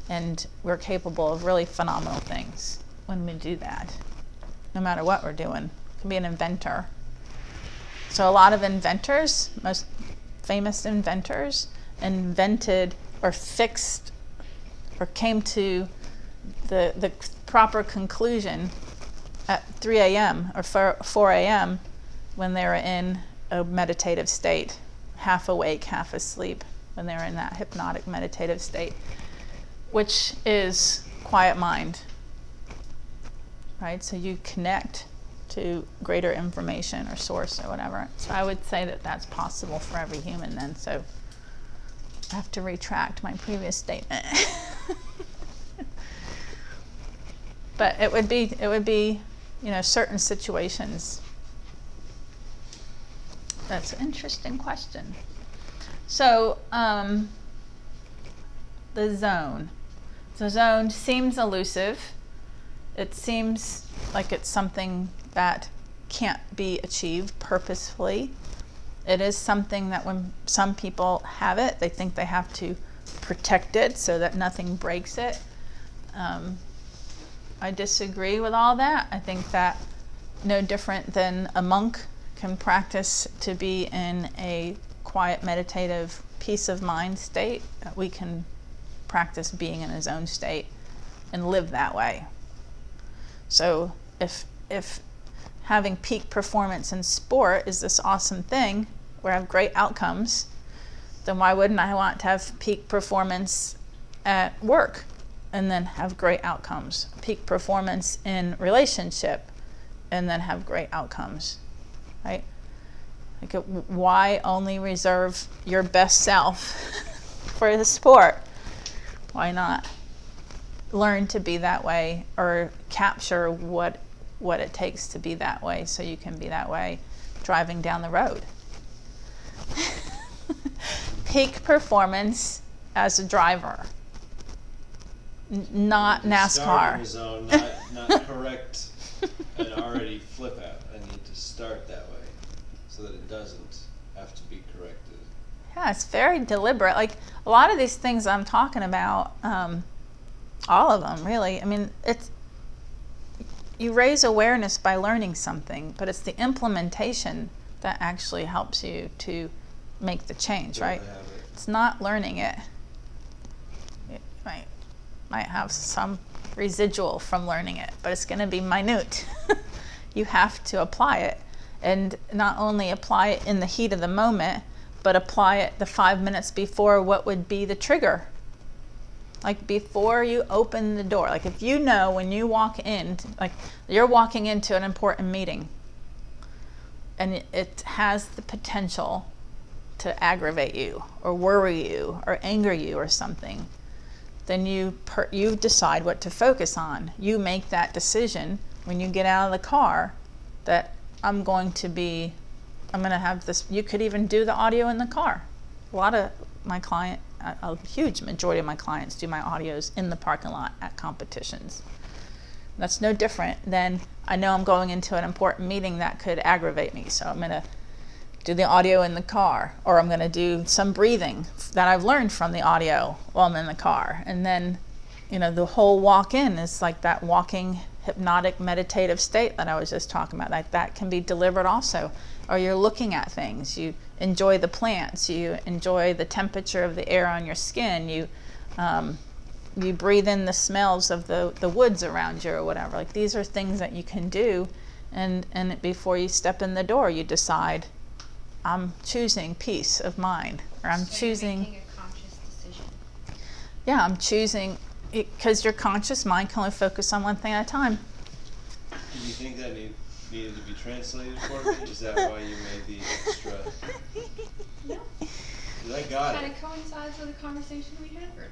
And we're capable of really phenomenal things when we do that, no matter what we're doing. You can be an inventor. So a lot of inventors, most famous inventors, invented or fixed or came to the proper conclusion at 3 a.m. or 4 a.m. when they were in a meditative state, half awake, half asleep, when they were in that hypnotic meditative state, which is quiet mind, right? So you connect to greater information or source or whatever. So I would say that that's possible for every human then. So I have to retract my previous statement. But it would be, certain situations. That's an interesting question. So, the zone. The zone seems elusive. It seems like it's something that can't be achieved purposefully. It is something that when some people have it, they think they have to protect it so that nothing breaks it. I disagree with all that. I think that no different than a monk can practice to be in a quiet, meditative, peace of mind state, we can practice being in a zone state and live that way. So if having peak performance in sport is this awesome thing where I have great outcomes, then why wouldn't I want to have peak performance at work and then have great outcomes? Peak performance in relationship and then have great outcomes, right? Like, why only reserve your best self for the sport? Why not learn to be that way or capture what it takes to be that way so you can be that way driving down the road? Peak performance as a driver, not NASCAR. Start in the zone, not correct an already flip out. I need to start that way so that it doesn't have to be corrected. Yeah, it's very deliberate. Like a lot of these things I'm talking about, all of them really. I mean, you raise awareness by learning something, but it's the implementation that actually helps you to make the change, right? Build the habit. It's not learning it. It might have some residual from learning it, but it's going to be minute. You have to apply it, and not only apply it in the heat of the moment, but apply it the 5 minutes before what would be the trigger. Like before you open the door, like if you know when you walk in, like you're walking into an important meeting and it has the potential to aggravate you or worry you or anger you or something, then you decide what to focus on. You make that decision when you get out of the car that I'm going to have this. You could even do the audio in the car. A lot of my a huge majority of my clients do my audios in the parking lot at competitions. That's no different than I know I'm going into an important meeting that could aggravate me, so I'm going to do the audio in the car, or I'm going to do some breathing that I've learned from the audio while I'm in the car. And then, the whole walk-in is like that walking hypnotic meditative state that I was just talking about. Like that can be delivered also. Or you're looking at things, you enjoy the plants, you enjoy the temperature of the air on your skin, you breathe in the smells of the woods around you or whatever. Like these are things that you can do, and before you step in the door, you decide, I'm choosing peace of mind, or I'm choosing. You're making a conscious decision. Yeah, I'm choosing, because your conscious mind can only focus on one thing at a time. Do you think that needed to be translated for me? Is that why you made the extra? No. Because I got Kind it. of coincides with the conversation we had earlier.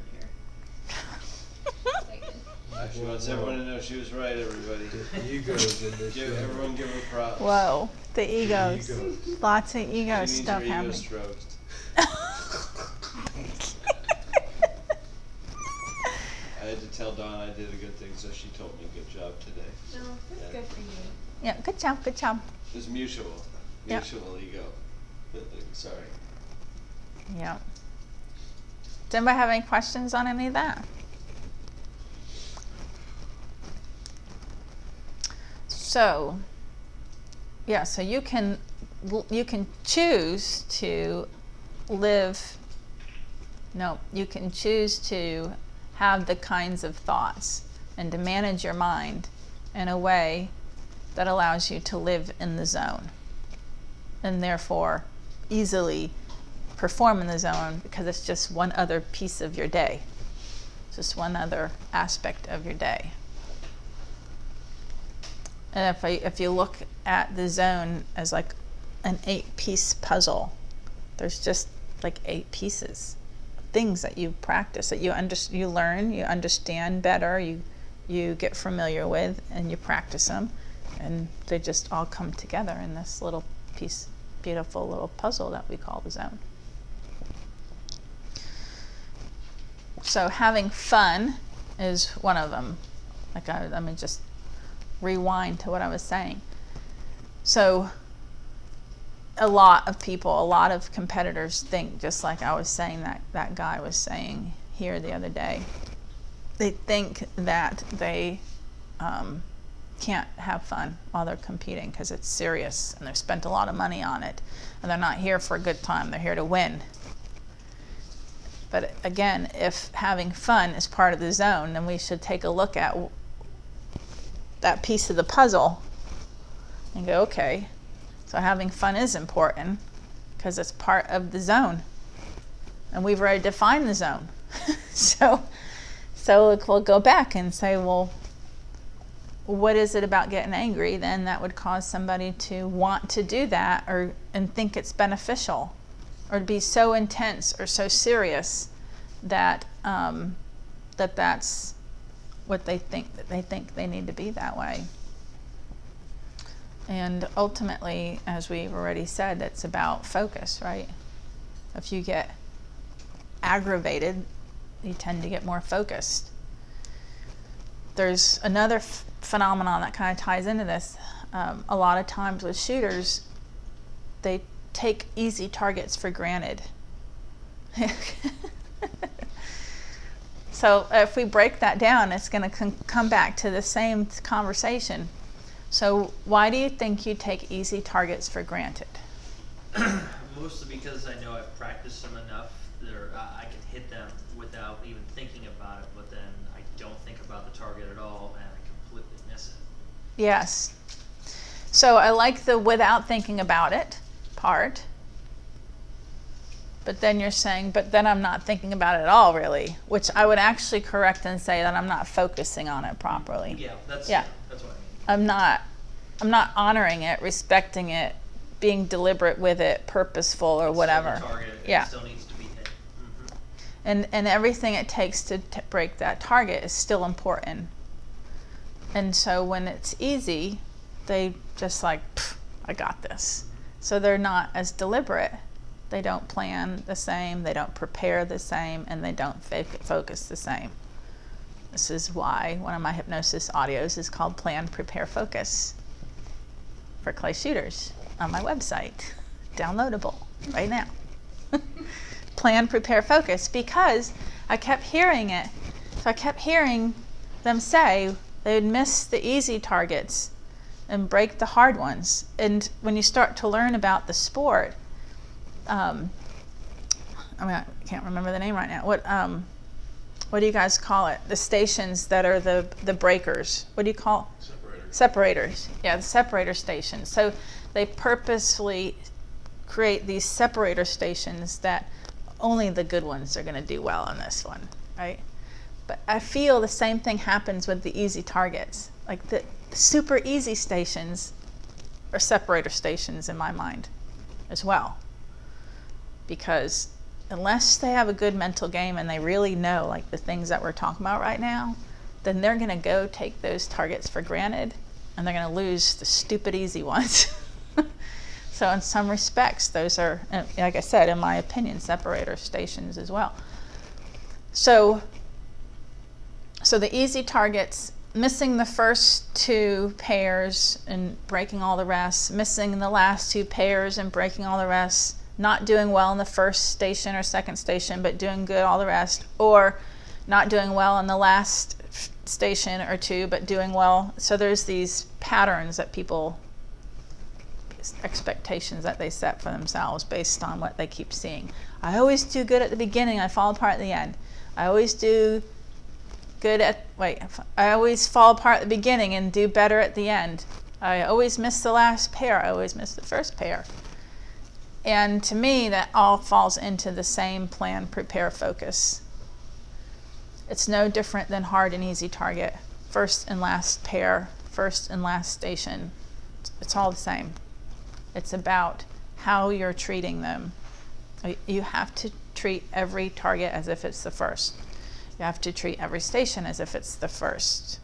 She wants everyone to know she was right, everybody. The egos in this show. Everyone give her props. Whoa, the egos. Egos. Lots of ego She means stuff her ego happening. stroked. I had to tell Dawn I did a good thing, so she told me good job today. No, that's good for you. Yeah, good job, good job. It was mutual. Yeah. Mutual ego. Sorry. Yeah. Does anybody have any questions on any of that? So, yeah, so you can choose to live, you can choose to have the kinds of thoughts and to manage your mind in a way that allows you to live in the zone and therefore easily perform in the zone, because it's just one other piece of your day. It's just one other aspect of your day. And if you look at the zone as like an 8-piece puzzle, there's just like 8 pieces, things that you practice, that you learn, you understand better, you get familiar with, and you practice them, and they just all come together in this little piece, beautiful little puzzle that we call the zone. So having fun is one of them. Like let me just rewind to what I was saying. So a lot of competitors think, just like I was saying, that guy was saying here the other day, they think that they can't have fun while they're competing because it's serious and they've spent a lot of money on it, and they're not here for a good time, they're here to win. But again, if having fun is part of the zone, then we should take a look at that piece of the puzzle and go, okay, so having fun is important because it's part of the zone, and we've already defined the zone. so we'll go back and say, well, what is it about getting angry then that would cause somebody to want to do that, and think it's beneficial, or to be so intense or so serious that that's what they think, that they think they need to be that way. And ultimately, as we've already said, it's about focus, right? If you get aggravated, you tend to get more focused. There's another phenomenon that kind of ties into this. A lot of times with shooters, they take easy targets for granted. So if we break that down, it's going to come back to the same conversation. So why do you think you take easy targets for granted? Mostly because I know I've practiced them enough. They're I can hit them without even thinking about it, but then I don't think about the target at all and I completely miss it. Yes. So I like the without thinking about it part. But then you're saying, but then I'm not thinking about it at all, really, which I would actually correct and say that I'm not focusing on it properly. Yeah, that's Yeah. That's what I mean. I'm not honoring it, respecting it, being deliberate with it, purposeful or whatever. Still the target, Yeah. it still needs to be hit. Mm-hmm. And everything it takes to break that target is still important. And so when it's easy, they just like, I got this. So they're not as deliberate. They don't plan the same, they don't prepare the same, and they don't focus the same. This is why one of my hypnosis audios is called Plan, Prepare, Focus for clay shooters on my website. Downloadable right now. Plan, Prepare, Focus, because I kept hearing it. So I kept hearing them say they would miss the easy targets and break the hard ones. And when you start to learn about the sport, I can't remember the name right now. What do you guys call it? The stations that are the breakers. What do you call? Separators. Yeah, the separator stations. So they purposefully create these separator stations that only the good ones are going to do well on this one, right? But I feel the same thing happens with the easy targets. Like the super easy stations are separator stations in my mind as well. Because unless they have a good mental game and they really know like the things that we're talking about right now, then they're going to go take those targets for granted and they're going to lose the stupid easy ones. So in some respects, those are, like I said, in my opinion, separator stations as well. So the easy targets, missing the first two pairs and breaking all the rest, missing the last two pairs and breaking all the rest, not doing well in the first station or second station, but doing good all the rest, or not doing well in the last station or two, but doing well. So there's these patterns that people, expectations that they set for themselves based on what they keep seeing. I always do good at the beginning, I fall apart at the end. I always do good I always fall apart at the beginning and do better at the end. I always miss the last pair, I always miss the first pair. And to me, that all falls into the same plan, prepare, focus. It's no different than hard and easy target. First and last pair, first and last station. It's all the same. It's about how you're treating them. You have to treat every target as if it's the first. You have to treat every station as if it's the first.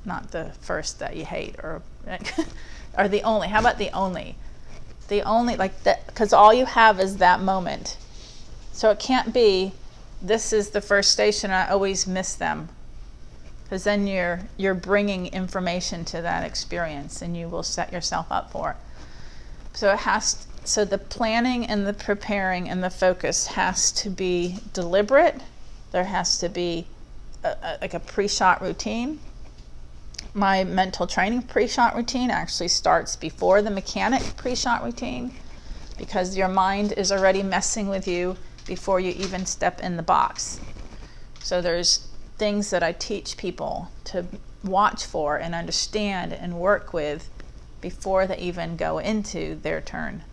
Not the first that you hate or the only. How about the only? The only, like that, because all you have is that moment. So it can't be, this is the first station, I always miss them. Because then you're bringing information to that experience and you will set yourself up for it. So the planning and the preparing and the focus has to be deliberate. There has to be like a pre-shot routine. My mental training pre-shot routine actually starts before the mechanic pre-shot routine because your mind is already messing with you before you even step in the box. So there's things that I teach people to watch for and understand and work with before they even go into their turn.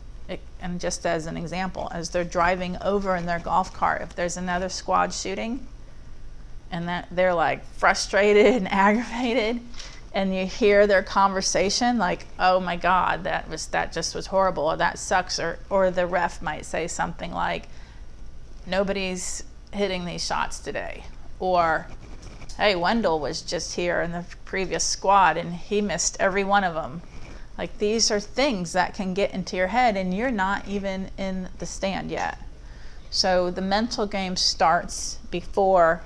And just as an example, as they're driving over in their golf cart, if there's another squad shooting and that they're like frustrated and aggravated, and you hear their conversation like, oh my God, that just was horrible, or that sucks, or the ref might say something like, nobody's hitting these shots today, or hey, Wendell was just here in the previous squad and he missed every one of them. Like these are things that can get into your head and you're not even in the stand yet. So the mental game starts before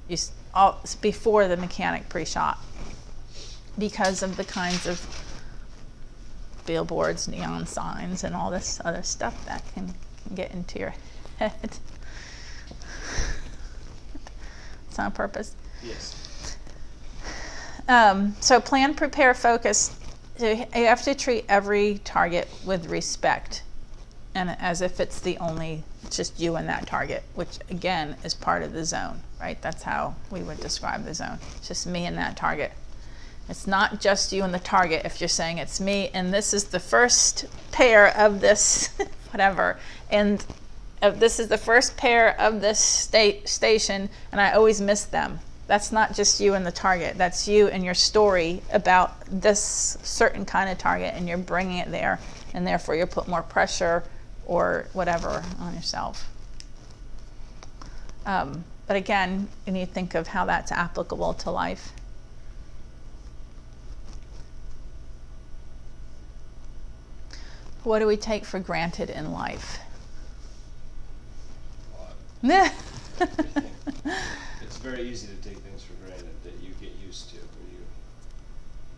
the mechanic pre-shot because of the kinds of billboards, neon signs, and all this other stuff that can get into your head. It's on purpose. Yes. So plan, prepare, focus. So you have to treat every target with respect. and as if it's just you and that target, which again is part of the zone, right? That's how we would describe the zone. It's just me and that target. It's not just you and the target if you're saying it's me and this is the first pair of this whatever, and this is the first pair of this station and I always miss them. That's not just you and the target. That's you and your story about this certain kind of target, and you're bringing it there, and therefore you put more pressure or whatever on yourself. But again, you need to think of how that's applicable to life. What do we take for granted in life? Everything. It's very easy to take things for granted that you get used to, or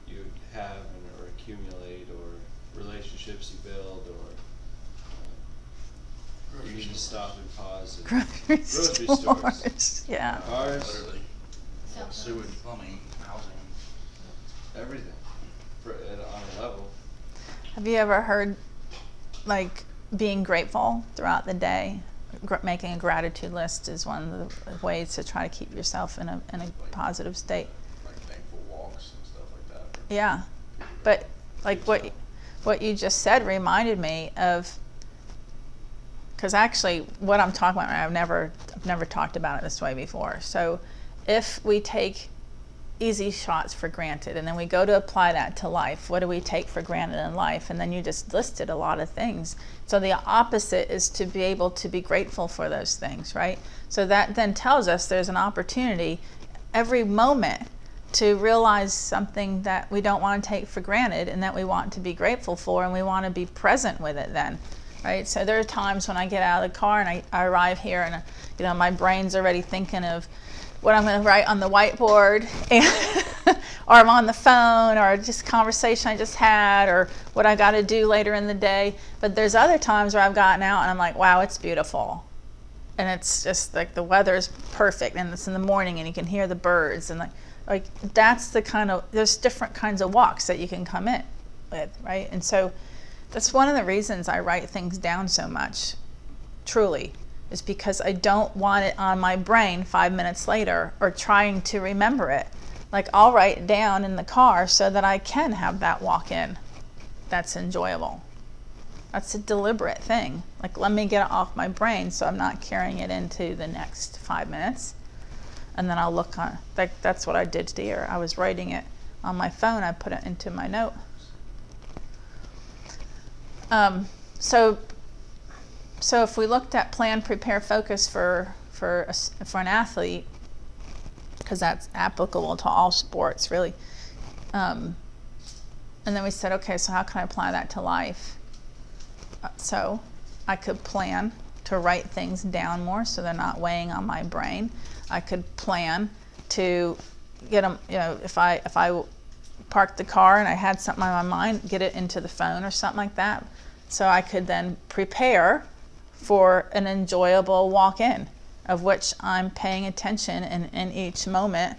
you have or accumulate, or relationships you build, or you need to stop and pause. And Grocery stores. stores. Yeah. Cars. Literally. Cell phones. Sewage, plumbing, housing. Everything. On a level. Have you ever heard, like, being grateful throughout the day? Making a gratitude list is one of the ways to try to keep yourself in a positive state. Like thankful walks and stuff like that. Yeah, but like what you just said reminded me of, because actually what I'm talking about, I've never talked about it this way before. So if we take easy shots for granted and then we go to apply that to life, what do we take for granted in life? And then you just listed a lot of things. So the opposite is to be able to be grateful for those things, right? So that then tells us there's an opportunity every moment to realize something that we don't want to take for granted and that we want to be grateful for, and we want to be present with it then, right? So there are times when I get out of the car and I arrive here and my brain's already thinking of what I'm going to write on the whiteboard, and or I'm on the phone, or just conversation I just had, or what I got to do later in the day. But there's other times where I've gotten out and I'm like, wow, it's beautiful. And it's just like the weather's perfect, and it's in the morning and you can hear the birds, and like that's the kind of, there's different kinds of walks that you can come in with, right? And so that's one of the reasons I write things down so much, truly, is because I don't want it on my brain 5 minutes later or trying to remember it. Like, I'll write it down in the car so that I can have that walk in that's enjoyable. That's a deliberate thing. Like, let me get it off my brain so I'm not carrying it into the next 5 minutes. And then I'll look on, that's what I did here. I was writing it on my phone. I put it into my note. So if we looked at plan, prepare, focus for an athlete, because that's applicable to all sports really, and then we said, okay, so how can I apply that to life? So I could plan to write things down more so they're not weighing on my brain. I could plan to get them, if I parked the car and I had something on my mind, get it into the phone or something like that. So I could then prepare for an enjoyable walk-in, of which I'm paying attention in each moment.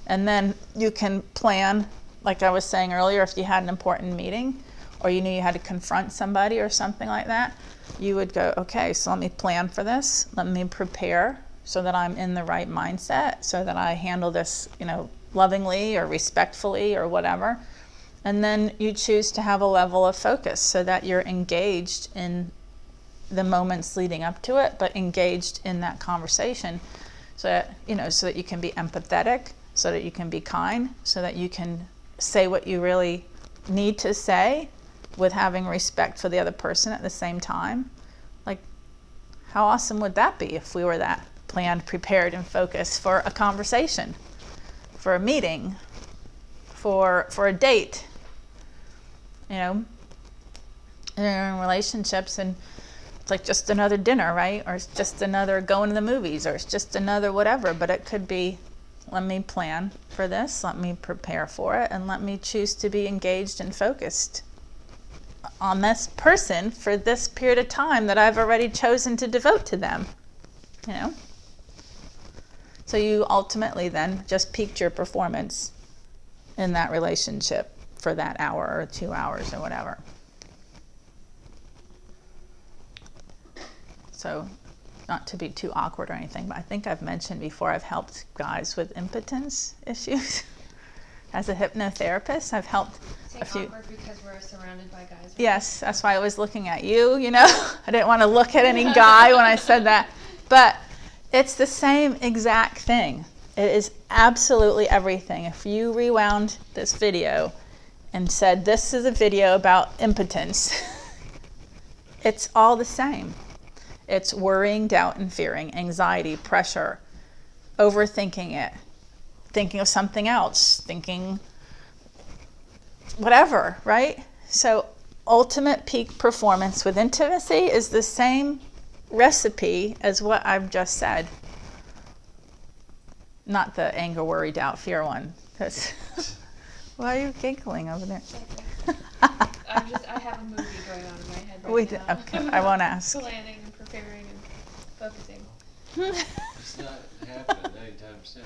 And then you can plan, like I was saying earlier, if you had an important meeting or you knew you had to confront somebody or something like that, you would go, okay, so let me plan for this. Let me prepare so that I'm in the right mindset, so that I handle this, lovingly or respectfully or whatever. And then you choose to have a level of focus so that you're engaged in the moments leading up to it, but engaged in that conversation, so that so that you can be empathetic, so that you can be kind, so that you can say what you really need to say with having respect for the other person at the same time. Like, how awesome would that be if we were that planned, prepared, and focused for a conversation, for a meeting, for a date, in relationships, and it's like just another dinner, right? Or it's just another going to the movies, or it's just another whatever. But it could be, let me plan for this, let me prepare for it, and let me choose to be engaged and focused on this person for this period of time that I've already chosen to devote to them, So you ultimately then just peaked your performance in that relationship for that hour or 2 hours or whatever. So not to be too awkward or anything, but I think I've mentioned before I've helped guys with impotence issues. As a hypnotherapist, I've helped a few. Awkward because we're surrounded by guys. Right? Yes, that's why I was looking at you, you know. I didn't want to look at any guy when I said that. But it's the same exact thing. It is absolutely everything. If you rewound this video and said, this is a video about impotence, it's all the same. It's worrying, doubt, and fearing, anxiety, pressure, overthinking it, thinking of something else, thinking whatever, right? So ultimate peak performance with intimacy is the same recipe as what I've just said. Not the anger, worry, doubt, fear one. Why are you giggling over there? I have a movie going on in my head right now. Okay, I won't ask. Planning and preparing and focusing. It's not happening anytime soon.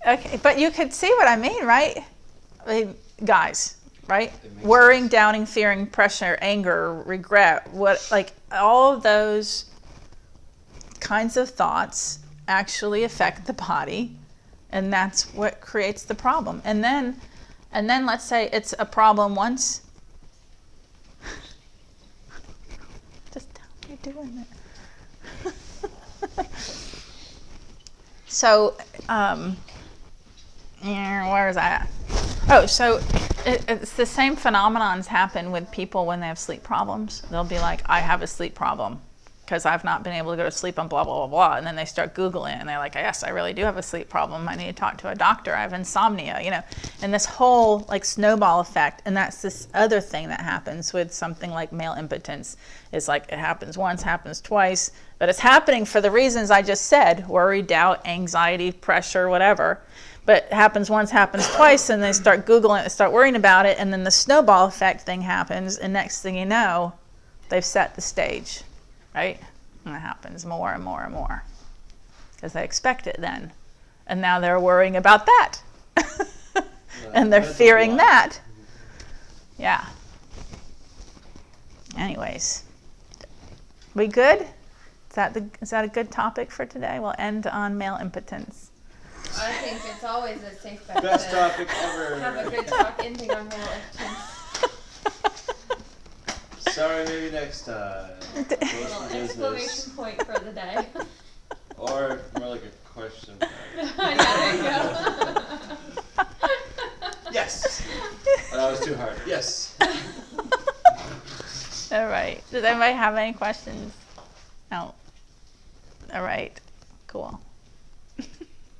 Okay, but you could see what I mean, right? I mean, guys, right? Worrying, sense. doubting, fearing, pressure, anger, regret, like all of those kinds of thoughts actually affect the body, and that's what creates the problem. And then let's say it's a problem once. Just tell me you're doing it. So, where is that? Oh, so it's the same phenomenons happen with people when they have sleep problems. They'll be like, I have a sleep problem because I've not been able to go to sleep on blah, blah, blah, blah. And then they start Googling and they're like, yes, I really do have a sleep problem. I need to talk to a doctor. I have insomnia, you know. And this whole like snowball effect, and that's this other thing that happens with something like male impotence, is like it happens once, happens twice, but it's happening for the reasons I just said, worry, doubt, anxiety, pressure, whatever. But it happens once, happens twice, and they start Googling it, they start worrying about it, and then the snowball effect thing happens, and next thing you know, they've set the stage, right? And it happens more and more and more because they expect it then. And now they're worrying about that. And they're fearing that. Yeah. Anyways, we good? Is that a good topic for today? We'll end on male impotence. I think it's always a safe bet Best to topic ever. have a good talk ending on male impotence. Sorry, maybe next time. Little exclamation point for the day. Or more like a question mark. Yeah, there you go. Yes. Oh, that was too hard. Yes. All right. Does anybody have any questions? No. All right.